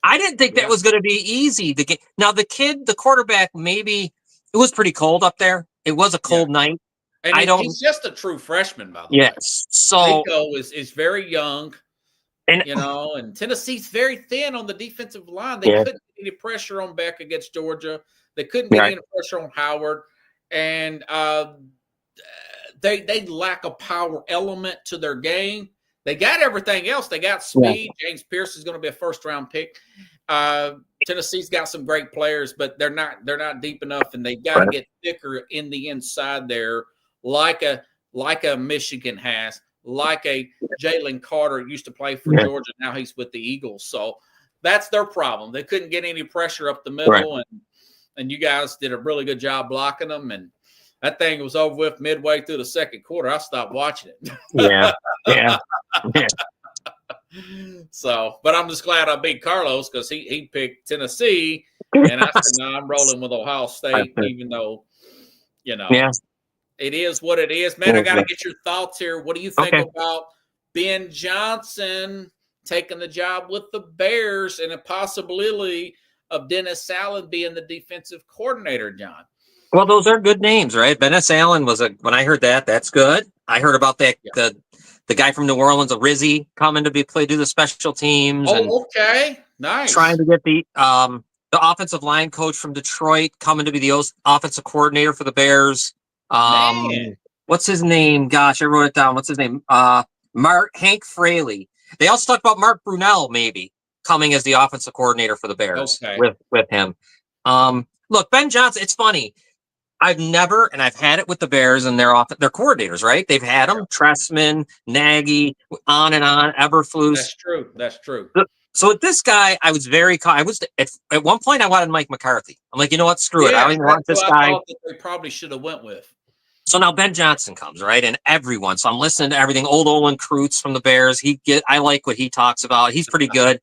I didn't think that was going to be easy. Now, the quarterback, maybe it was pretty cold up there. It was a cold night. And he's just a true freshman, by the way. Yes. So Nico is very young, and Tennessee's very thin on the defensive line. They couldn't get any pressure on Beck against Georgia. They couldn't get any pressure on Howard. And they lack a power element to their game. They got everything else. They got speed. James Pierce is going to be a first-round pick. Tennessee's got some great players, but they're not deep enough, and they got to get thicker in the inside there, like a Michigan has, like a Jalen Carter used to play for Georgia. Now he's with the Eagles. So that's their problem. They couldn't get any pressure up the middle, and you guys did a really good job blocking them, and that thing was over with midway through the second quarter. I stopped watching it. Yeah. So, but I'm just glad I beat Carlos because he picked Tennessee, and I said, no, I'm rolling with Ohio State, even though, it is what it is. Man, I got to get your thoughts here. What do you think about Ben Johnson taking the job with the Bears and a possibility of Dennis Allen being the defensive coordinator, John? Well, those are good names, right? Dennis Allen when I heard that, that's good. I heard about that the guy from New Orleans, Rizzi, coming to do the special teams. Oh, okay. Nice. Trying to get the offensive line coach from Detroit coming to be the offensive coordinator for the Bears. What's his name? Gosh, I wrote it down. What's his name? Hank Fraley. They also talked about Mark Brunell maybe coming as the offensive coordinator for the Bears with him. Look, Ben Johnson, it's funny. I've had it with the Bears and their coordinators, right? They've had them, Tressman, Nagy, on and on, Eberflus. That's true. So with this guy, I was at one point I wanted Mike McCarthy. I'm like, you know what? Screw it. I don't even want this guy. I thought that they probably should have went with. So now Ben Johnson comes, right? And everyone. So I'm listening to everything. Old Olin Kreutz from the Bears. I like what he talks about. He's pretty good.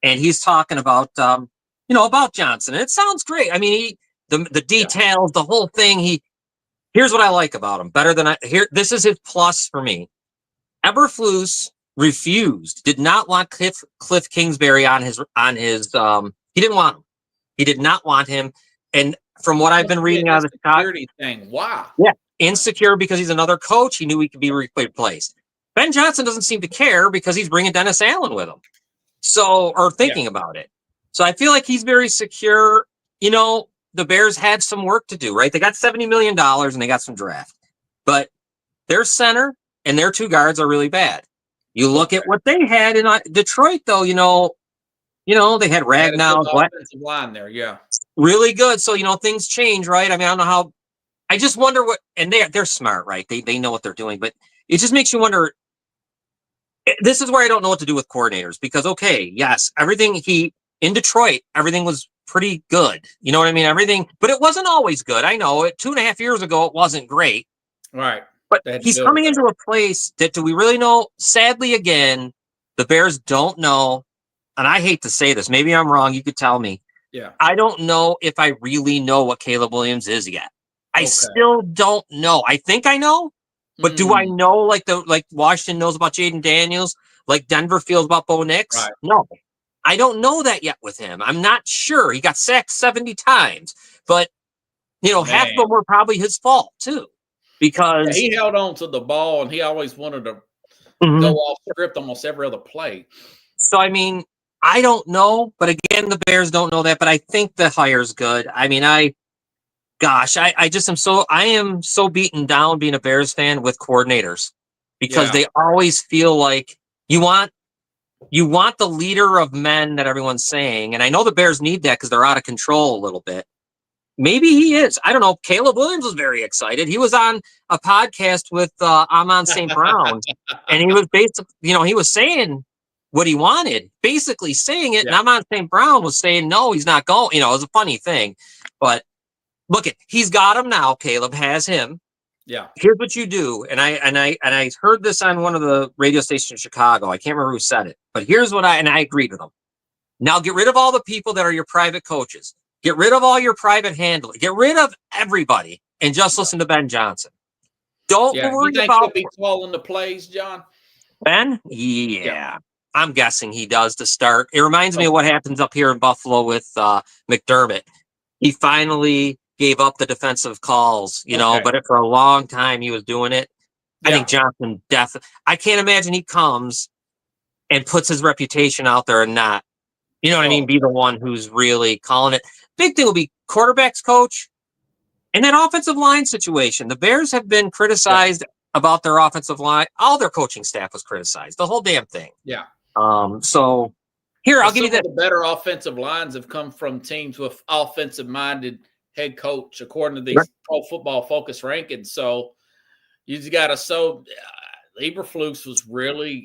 And he's talking about, about Johnson. And it sounds great. I mean, the details, the whole thing. Here's what I like about him. This is his plus for me. Eberflus did not want Cliff Kingsbury on his he didn't want him. He did not want him. And from what I've been reading out of the security thing, why? Yeah, insecure because he's another coach. He knew he could be replaced. Ben Johnson doesn't seem to care because he's bringing Dennis Allen with him. So, or thinking about it. So I feel like he's very secure. You know, the Bears had some work to do, right? They got $70 million and they got some draft, but their center and their two guards are really bad. You look at what they had in Detroit, though. You know, they had Ragnow, offensive line there, really good. So things change, right? I mean, I don't know how. I just wonder what, and they're smart, right? They know what they're doing, but it just makes you wonder. This is where I don't know what to do with coordinators because, okay, yes, in Detroit, everything was pretty good. You know what I mean? Everything, but it wasn't always good. I know it 2.5 years ago, it wasn't great. Right. But he's coming into a place that, do we really know? Sadly, again, the Bears don't know. And I hate to say this. Maybe I'm wrong. You could tell me. Yeah. I don't know if I really know what Caleb Williams is yet. I still don't know. I think I know. But do I know like Washington knows about Jaden Daniels, like Denver feels about Bo Nix? Right. No. I don't know that yet with him. I'm not sure. He got sacked 70 times. But, half of them were probably his fault, too. Because he held on to the ball and he always wanted to go off script almost every other play. So, I mean, I don't know. But again, the Bears don't know that. But I think the hire's good. I mean, I am so beaten down being a Bears fan with coordinators because they always feel like you want the leader of men that everyone's saying. And I know the Bears need that because they're out of control a little bit. Maybe he is. I don't know. Caleb Williams was very excited. He was on a podcast with Amon St. Brown, and he was he was saying what he wanted, basically saying it. Yeah. And Amon St. Brown was saying, no, he's not going. It was a funny thing. But look, he's got him now. Caleb has him. Yeah. Here's what you do. And I heard this on one of the radio stations in Chicago. I can't remember who said it, but here's what I agreed with them. Now get rid of all the people that are your private coaches. Get rid of all your private handling. Get rid of everybody and just listen to Ben Johnson. Don't worry about. He'll be calling the plays, John? Ben? Yeah. I'm guessing he does to start. It reminds me of what happens up here in Buffalo with McDermott. He finally gave up the defensive calls, but for a long time he was doing it. I think Johnson I can't imagine he comes and puts his reputation out there and not, be the one who's really calling it. Big thing will be quarterbacks coach and that offensive line situation. The Bears have been criticized about their offensive line. All their coaching staff was criticized, the whole damn thing. Yeah. So here, I'll give you that. The better offensive lines have come from teams with offensive-minded head coach, according to these Pro Football Focus rankings. So you just got to Eberflus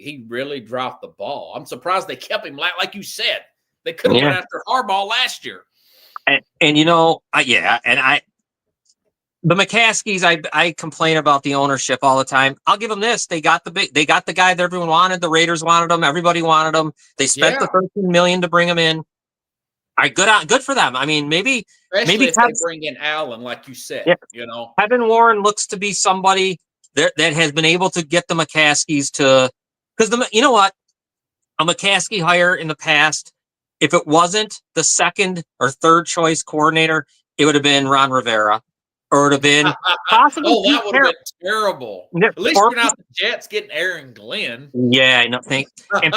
he really dropped the ball. I'm surprised they kept him. Like you said, they could have went after Harbaugh last year. The McCaskies, I complain about the ownership all the time. I'll give them this. They got the guy that everyone wanted. The Raiders wanted him. Everybody wanted him. They spent the $13 million to bring him in. All right, good for them. I mean, maybe if they bring in Allen, like you said, Kevin Warren looks to be somebody that has been able to get the McCaskies to, because you know what, a McCaskey hire in the past, if it wasn't the second or third choice coordinator, it would have been Ron Rivera, or it would have been possibly. That would have been terrible. At least you're not the Jets getting Aaron Glenn. Yeah, I know. And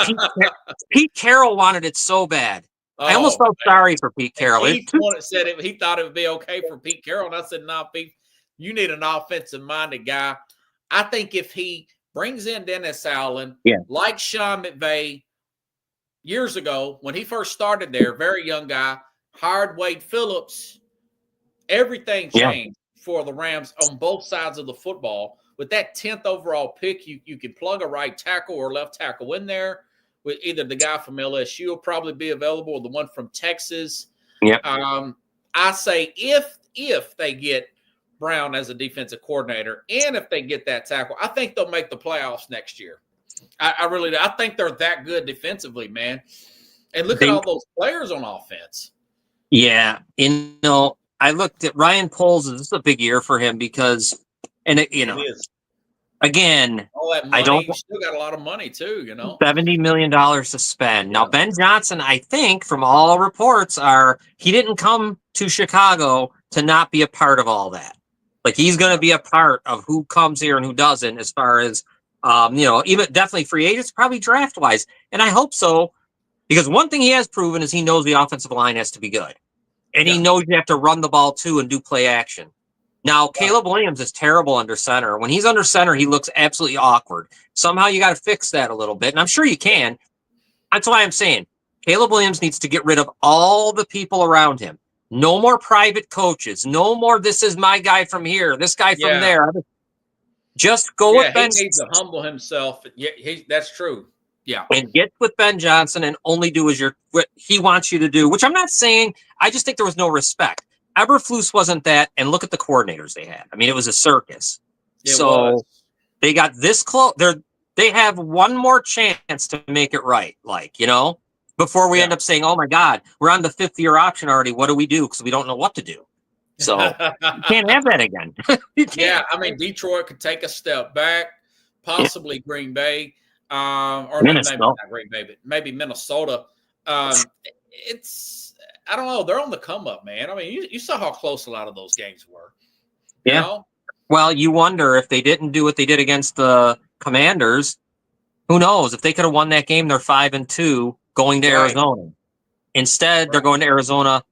Pete Carroll wanted it so bad. I almost felt sorry for Pete Carroll. He thought it would be okay for Pete Carroll. And I said, no, Pete, you need an offensive-minded guy. I think if he brings in Dennis Allen, like Sean McVay years ago when he first started there, very young guy, hired Wade Phillips, everything changed for the Rams on both sides of the football. With that 10th overall pick, you can plug a right tackle or left tackle in there. With either the guy from LSU will probably be available or the one from Texas. Yeah. I say if they get Brown as a defensive coordinator and if they get that tackle, I think they'll make the playoffs next year. I really do. I think they're that good defensively, man. And look at all those players on offense. Yeah. I looked at Ryan Poles. This is a big year for him because, it is. again, All that I money, don't. you still got a lot of money too, $70 million to spend. Now, Ben Johnson, I think, from all reports, he didn't come to Chicago to not be a part of all that. Like, he's going to be a part of who comes here and who doesn't, as far as, even definitely free agents, probably draft wise. And I hope so, because one thing he has proven is he knows the offensive line has to be good. And he knows you have to run the ball too and do play action. Now, Caleb Williams is terrible under center. When he's under center, he looks absolutely awkward. Somehow you got to fix that a little bit. And I'm sure you can. That's why I'm saying Caleb Williams needs to get rid of all the people around him. No more private coaches. No more, this is my guy from here, this guy from there. Just go with Ben. He needs to humble himself. Yeah, that's true. Yeah. And get with Ben Johnson and only do what he wants you to do, which I'm not saying. I just think there was no respect. Eberflus wasn't that, and look at the coordinators they had. I mean, it was a circus. They got this close. They have one more chance to make it right, before we end up saying, oh, my God, we're on the 5th-year option already. What do we do? Because we don't know what to do. So you can't have that again. Yeah, I mean, Detroit could take a step back, possibly Green Bay, or maybe not Green Bay, but maybe Minnesota. I don't know. They're on the come up, man. I mean, you saw how close a lot of those games were. Yeah. know? Well, you wonder if they didn't do what they did against the Commanders. Who knows? If they could have won that game, they're 5-2 going to Arizona. Instead, they're going to Arizona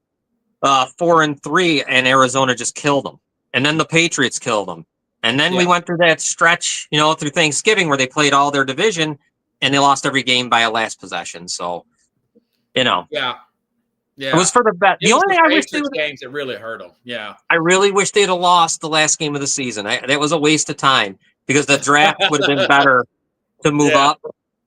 4-3, and Arizona just killed them. And then the Patriots killed them. And then we went through that stretch, through Thanksgiving where they played all their division, and they lost every game by a last possession. So, Yeah, it was for the bet. The only thing I wish games that really hurt them. Yeah, I really wish they'd have lost the last game of the season. That was a waste of time because the draft would have been better to move up.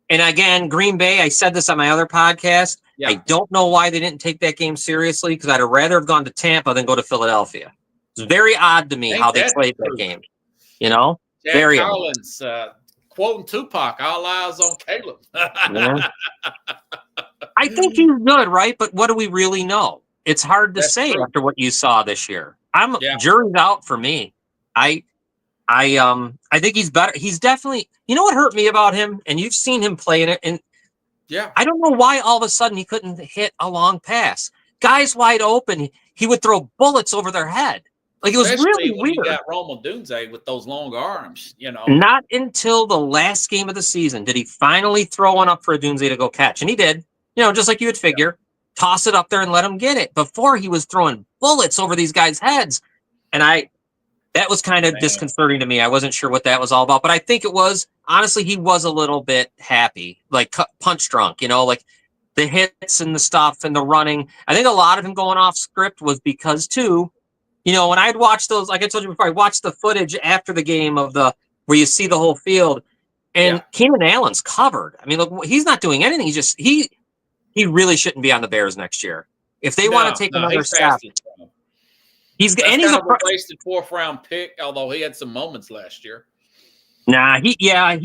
And again, Green Bay. I said this on my other podcast. Yeah. I don't know why they didn't take that game seriously because I'd have rather have gone to Tampa than go to Philadelphia. It's very odd to me how they played that game. Jack very Collins quoting Tupac, "All eyes on Caleb." I think he's good, right? But what do we really know? It's hard to say after what you saw this year. Jury's out for me. I think he's better. He's definitely. You know what hurt me about him? And you've seen him play in it. And I don't know why all of a sudden he couldn't hit a long pass. Guys wide open, he would throw bullets over their head. Like, it was really weird. You got Rome Odunze with those long arms, Not until the last game of the season did he finally throw one up for Odunze to go catch, and he did. Just like you would figure, toss it up there and let him get it. Before, he was throwing bullets over these guys' heads, and that was kind of disconcerting to me. I wasn't sure what that was all about, but I think it was, honestly, he was a little bit happy, like punch drunk, like the hits and the stuff and the running. I think a lot of him going off script was because, too, when I'd watch those, like I told you before, I watched the footage after the game where you see the whole field, and Keenan Allen's covered. I mean, look, he's not doing anything. He really shouldn't be on the Bears next year. If they want to take another step, he's a wasted 4th-round pick. Although he had some moments last year. Nah, he. You got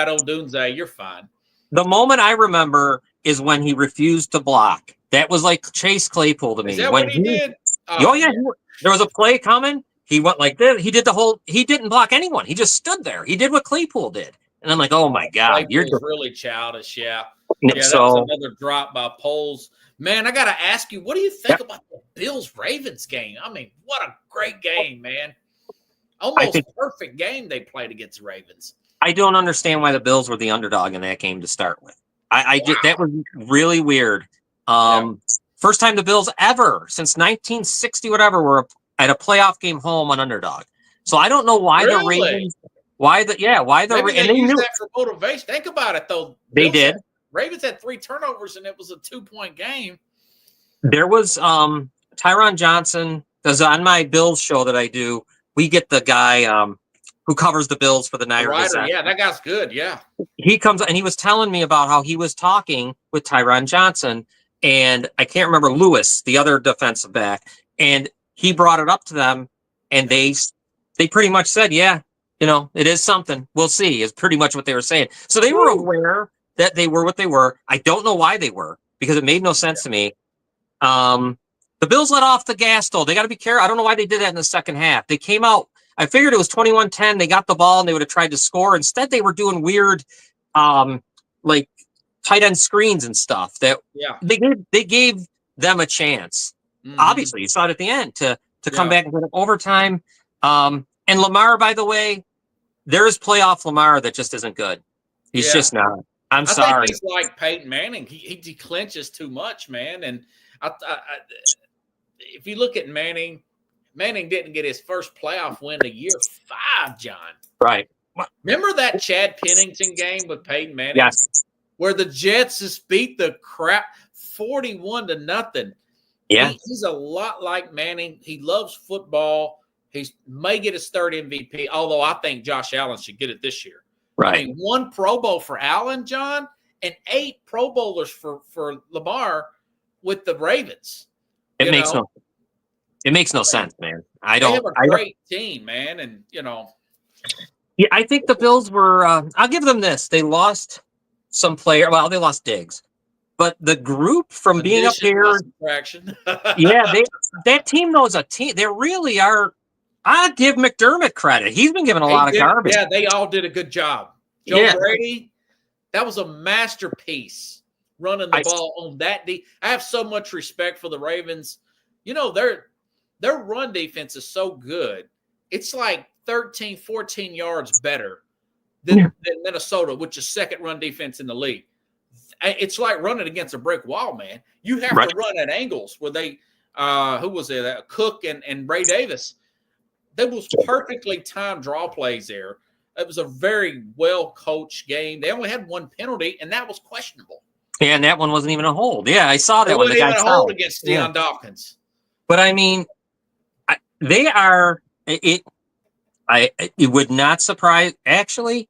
Odunze, you're fine. The moment I remember is when he refused to block. That was like Chase Claypool to me. Is that when he did? There was a play coming. He went like this. He didn't block anyone. He just stood there. He did what Claypool did. And I'm like, oh my God, you're really childish. Yeah. That was another drop by Poles. Man, I got to ask you, what do you think about the Bills-Ravens game? I mean, what a great game, man. Almost perfect game they played against the Ravens. I don't understand why the Bills were the underdog in that game to start with. That was really weird. First time the Bills ever since 1960 whatever were at a playoff game home on underdog. So I don't know why the Ravens. Maybe they used that for motivation. Think about it though. They did. Ravens had 3 turnovers and it was a 2-point game. There was Tyron Johnson. Because on my Bills show that I do, we get the guy who covers the Bills for the Niners. Yeah, that guy's good. Yeah. He comes and he was telling me about how he was talking with Tyron Johnson and I can't remember Lewis, the other defensive back, and he brought it up to them and they pretty much said, yeah, it is something. We'll see, is pretty much what they were saying. So they were aware that they were what they were. I don't know why they were, because it made no sense to me. The Bills let off the gas, though. They got to be careful. I don't know why they did that in the second half. They came out. I figured it was 21-10. They got the ball and they would have tried to score. Instead, they were doing weird, like tight end screens and stuff that they gave them a chance. Mm-hmm. Obviously, you saw it at the end to come back and win overtime. And Lamar, by the way, there's playoff Lamar that just isn't good. He's just not. I'm sorry. I think he's like Peyton Manning. He declenches too much, man. And if you look at Manning didn't get his first playoff win to year 5, John. Right. Remember that Chad Pennington game with Peyton Manning? Yes. Where the Jets just beat the crap 41-0. Yeah. He's a lot like Manning. He loves football. He may get his 3rd MVP, although I think Josh Allen should get it this year. Right. I mean, 1 Pro Bowl for Allen, John, and 8 Pro Bowlers for Lamar with the Ravens. It makes no sense, man. They have a great team, man, and Yeah, I think the Bills were. I'll give them this: they lost some player. Well, they lost Diggs, but the group from being up here. Yeah, that team knows a team. They really are. I give McDermott credit. He's been given a lot of garbage. Yeah, they all did a good job. Joe Brady, that was a masterpiece running the ball on that. I have so much respect for the Ravens. Their run defense is so good. It's like 13, 14 yards better than Minnesota, which is 2nd run defense in the league. It's like running against a brick wall, man. You have to run at angles where they who was it? Cook and Ray Davis. There was perfectly timed draw plays there. It was a very well-coached game. They only had 1 penalty, and that was questionable. Yeah, and that one wasn't even a hold. Yeah, I saw that one. It wasn't even a hold against Deion Dawkins. But, I mean, they are it would not surprise. Actually,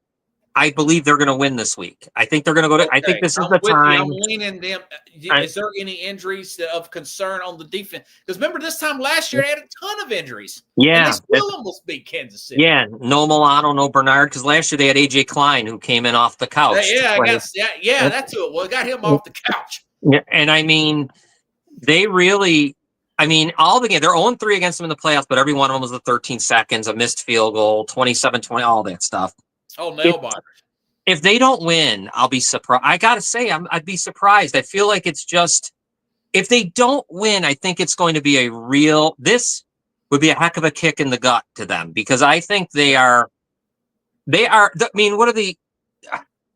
I believe they're going to win this week. I think they're going to go to. I think this is the time. I'm leaning them. Is there any injuries of concern on the defense? Because remember, this time last year they had a ton of injuries. Yeah, and they still almost beat Kansas City. Yeah, no Milano, no Bernard. Because last year they had AJ Klein who came in off the couch. That's who it was. Got him off the couch. Yeah, and I mean, they really. I mean, all the games, they're 0-3 against them in the playoffs, but every one of them was the 13 seconds, a missed field goal, 27-20, all that stuff. Oh, nail biters. If they don't win, I'll be surprised. I got to say, I'd be surprised. I feel like it's just, if they don't win, I think it's going to be this would be a heck of a kick in the gut to them, because I think I mean,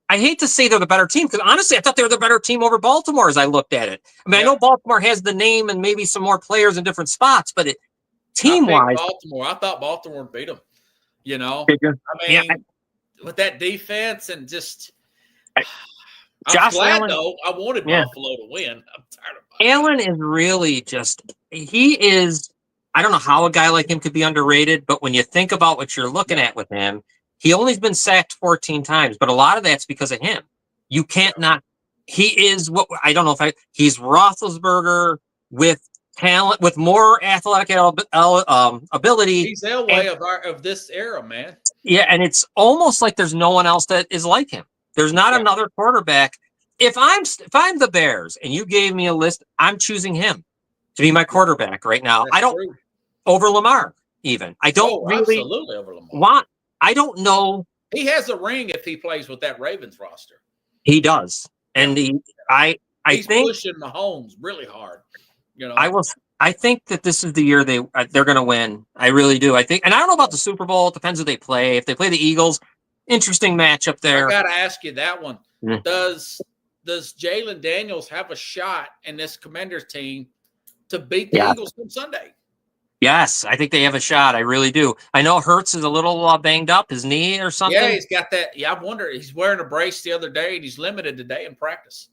I hate to say they're the better team, because honestly, I thought they were the better team over Baltimore as I looked at it. I mean, I know Baltimore has the name and maybe some more players in different spots, but team-wise. I thought Baltimore beat them. With that defense and just. I'm glad, though. I wanted Buffalo to win. I'm tired of Buffalo. Allen is really I don't know how a guy like him could be underrated, but when you think about what you're looking at with him, he only's been sacked 14 times, but a lot of that's because of him. You can't not. He is he's Roethlisberger with talent, with more athletic ability. He's Elway of this era, man. Yeah, and it's almost like there's no one else that is like him. There's not another quarterback. If I'm the Bears and you gave me a list, I'm choosing him to be my quarterback right now. Over Lamar even. I don't really absolutely over Lamar. I don't know. He has a ring if he plays with that Ravens roster. He does, and he's think pushing Mahomes really hard. I think that this is the year they're going to win. I really do. I think, and I don't know about the Super Bowl. It depends who they play. If they play the Eagles, interesting matchup there. I got to ask you that one. Mm-hmm. Does Jalen Daniels have a shot in this Commanders team to beat the Eagles on Sunday? Yes, I think they have a shot. I really do. I know Hurts is a little banged up, his knee or something. Yeah, he's got that. Yeah, I wonder. He's wearing a brace the other day, and he's limited today in practice.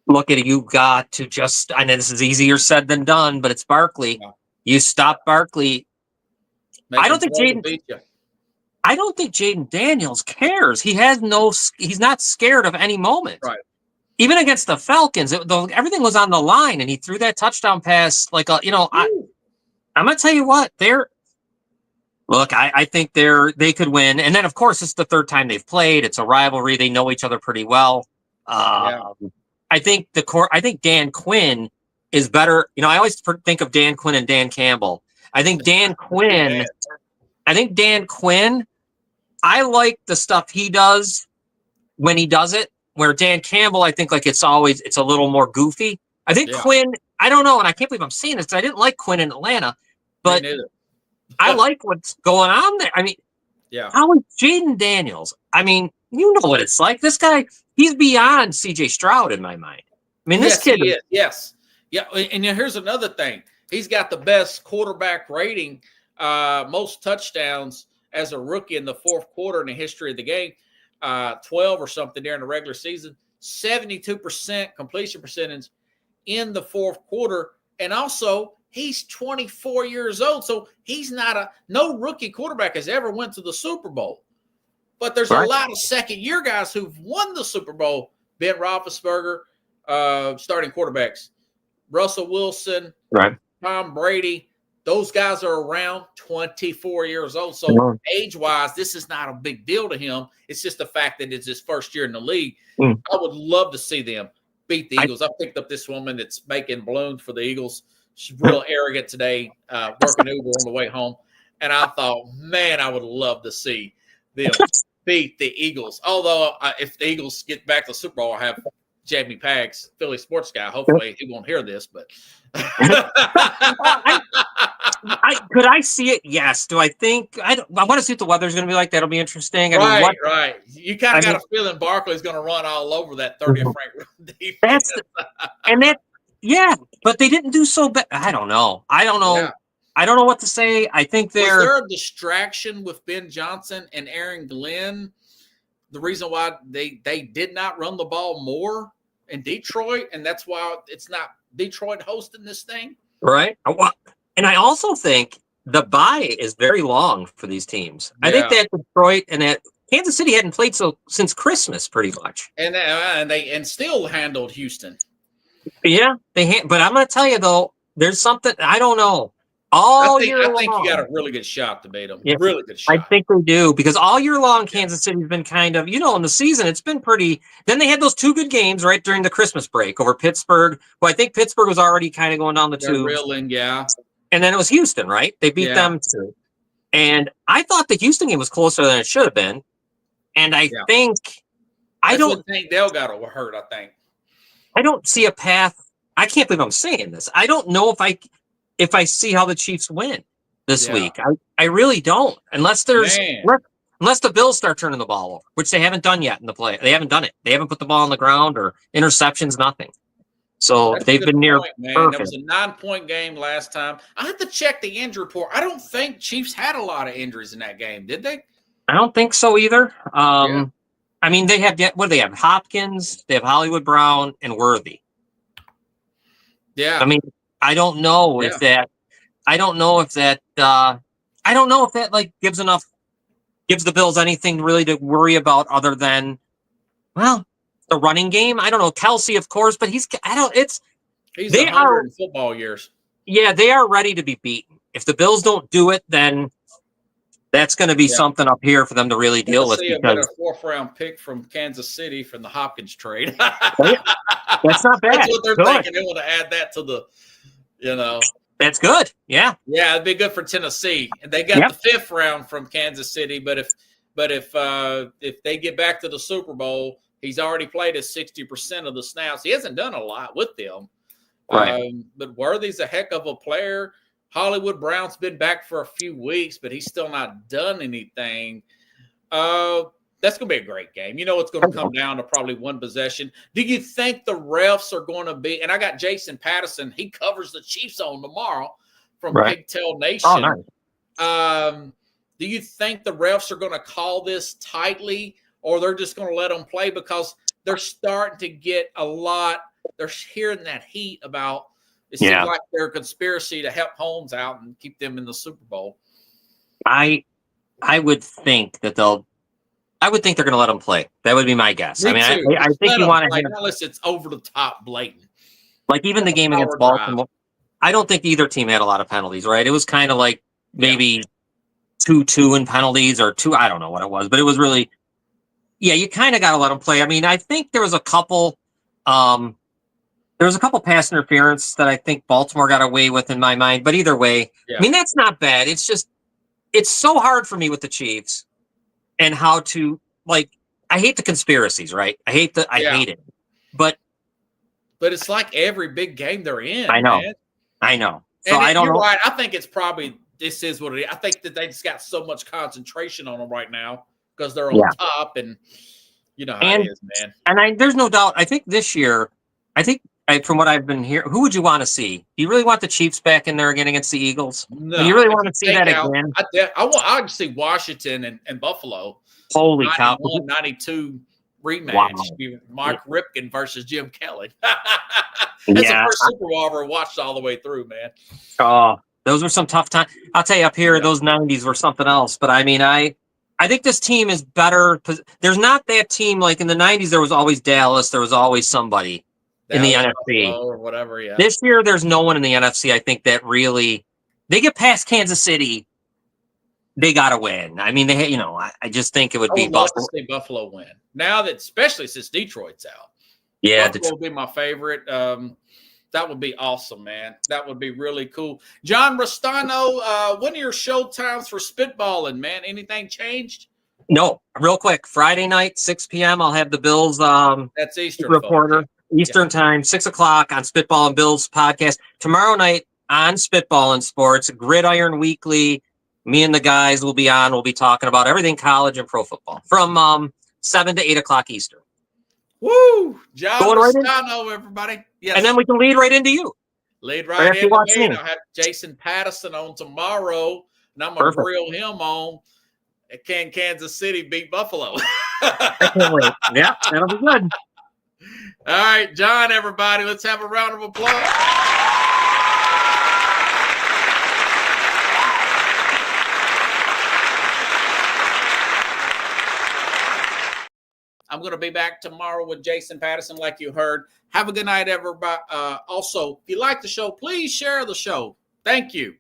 Look at it. You got to just. I know this is easier said than done, but it's Barkley. Yeah. You stop Barkley. I don't think Jaden Daniels cares. He's not scared of any moment. Right. Even against the Falcons, everything was on the line, and he threw that touchdown pass like I'm going to tell you what, I think they could win. And then, of course, it's the 3rd time they've played. It's a rivalry. They know each other pretty well. I think Dan Quinn is better. I always think of Dan Quinn and Dan Campbell. I think Dan Quinn I think Dan Quinn, I like the stuff he does when he does it, where Dan Campbell, I think like it's a little more goofy. I think Quinn, I don't know, and I can't believe I'm saying this because I didn't like Quinn in Atlanta, but I like what's going on there. I mean, how is Jaden Daniels? I mean, you know what it's like. This guy, he's beyond CJ Stroud in my mind. I mean, this kid. He is. Yes. Yeah. And here's another thing. He's got the best quarterback rating, most touchdowns as a rookie in the fourth quarter in the history of the game, 12 or something during the regular season, 72% completion percentage in the fourth quarter. And also, he's 24 years old. So he's not no rookie quarterback has ever went to the Super Bowl. But there's a lot of second-year guys who've won the Super Bowl. Ben Roethlisberger, starting quarterbacks. Russell Wilson, Tom Brady. Those guys are around 24 years old. So age-wise, this is not a big deal to him. It's just the fact that it's his first year in the league. I would love to see them beat the Eagles. I picked up this woman that's making balloons for the Eagles. She's real arrogant today, working Uber on the way home. And I thought, man, I would love to see them beat the Eagles. Although if the Eagles get back to the Super Bowl, I have Jamie Pags, Philly sports guy. Hopefully he won't hear this, but could I see it? Yes. Do I think I want to see what the weather's going to be like? That'll be interesting. Right. You kind of got a feeling Barkley's going to run all over that 30th ranked defense. But they didn't do so bad. I don't know. Yeah. I don't know what to say. I think was there a distraction with Ben Johnson and Aaron Glenn? The reason why they did not run the ball more in Detroit, and that's why it's not Detroit hosting this thing. Right. And I also think the bye is very long for these teams. I think that Detroit and that Kansas City hadn't played since Christmas, pretty much. And they still handled Houston. Yeah, but I'm going to tell you though, there's something I don't know. I think you got a really good shot to beat them. Yeah, really good shot. I think they do because all year long, Kansas City's been kind of, in the season, it's been pretty. Then they had those 2 good games right during the Christmas break over Pittsburgh. Well, I think Pittsburgh was already kind of going down the tubes. Reeling, yeah. And then it was Houston, right? They beat them too. And I thought the Houston game was closer than it should have been. And I think Dale got hurt. I think I don't see a path. I can't believe I'm saying this. I don't know if I see how the Chiefs win this week. I really don't. Unless the Bills start turning the ball over, which they haven't done yet in the play. They haven't done it. They haven't put the ball on the ground or interceptions, nothing. So they've been near perfect. That was a 9-point game last time. I have to check the injury report. I don't think Chiefs had a lot of injuries in that game, did they? I don't think so either. I mean, they have what do they have? Hopkins, they have Hollywood Brown, and Worthy. Yeah. I mean, I don't know if that like gives the Bills anything really to worry about other than, the running game. I don't know. Kelsey, of course, but he's 100 in football years. Yeah, they are ready to be beaten. If the Bills don't do it, then that's going to be something up here for them to really deal with. Because a 4th-round pick from Kansas City from the Hopkins trade. That's not bad. That's what they're thinking. They want to add that to the, That's good. Yeah. Yeah, it'd be good for Tennessee. And they got the 5th round from Kansas City, but if they get back to the Super Bowl, he's already played at 60% of the snaps. He hasn't done a lot with them. Right. But Worthy's a heck of a player. Hollywood Brown's been back for a few weeks, but he's still not done anything. That's going to be a great game. It's going to come down to probably one possession. Do you think the refs are going to be – and I got Jason Patterson. He covers the Chiefs on tomorrow from Pigtail Nation. Oh, nice. Do you think the refs are going to call this tightly, or they're just going to let them play because they're starting to get a lot – they're hearing that heat about – it seems like they're a conspiracy to help Holmes out and keep them in the Super Bowl. I would think that they're going to let them play. That would be my guess. I think you want to unless it's over the top blatant. Like even the game against Baltimore, I don't think either team had a lot of penalties, right? It was kind of like maybe 2-2 in penalties or 2. I don't know what it was, but it was really, you kind of got to let them play. I mean, I think there was a couple pass interference that I think Baltimore got away with in my mind, but either way, I mean, that's not bad. It's it's so hard for me with the Chiefs and how to, like, I hate the conspiracies, right? I hate it. But it's like every big game they're in, I know. man. I know. So And I don't you're know. right. I think it's probably this is what it is. I think that they just got so much concentration on them right now because they're on top, and you know how it is, man. And there's no doubt. I think this year, from what I've been hearing, who would you want to see? Do you really want the Chiefs back in there again against the Eagles? No, do you really want to see that again? I would see Washington and Buffalo. Holy cow! 92 rematch. Wow. Mark Ripken versus Jim Kelly. That's the first Super Bowl I ever watched all the way through, man. Oh, those were some tough times. I'll tell you, up here, those 90s were something else. But I mean, I think this team is better. There's not that team like in the 90s. There was always Dallas. There was always somebody in the NFC or whatever. Yeah. This year, there's no one in the NFC. I think that really they get past Kansas City. They got to win. I mean, I just think it would be Buffalo. Buffalo. To see Buffalo win now that, especially since Detroit's out. Yeah, Buffalo would be my favorite. That would be awesome, man. That would be really cool. John Restano, when are your show times for spitballing, man? Anything changed? No, real quick. Friday night, 6 p.m. I'll have the Bills. That's Eastern reporter, Eastern time, 6 o'clock on Spitball and Bills podcast. Tomorrow night on Spitball and Sports, Gridiron Weekly. Me and the guys will be on. We'll be talking about everything college and pro football from 7 to 8 o'clock Eastern. Woo! John Restano, everybody. Yes. And then we can lead right into you. Lead right into me. I'll have Jason Patterson on tomorrow, and I'm going to grill him on can Kansas City beat Buffalo. I can't wait. Yeah, that'll be good. All right, John, everybody, let's have a round of applause. I'm going to be back tomorrow with Jason Patterson, like you heard. Have a good night, everybody. Also, if you like the show, please share the show. Thank you.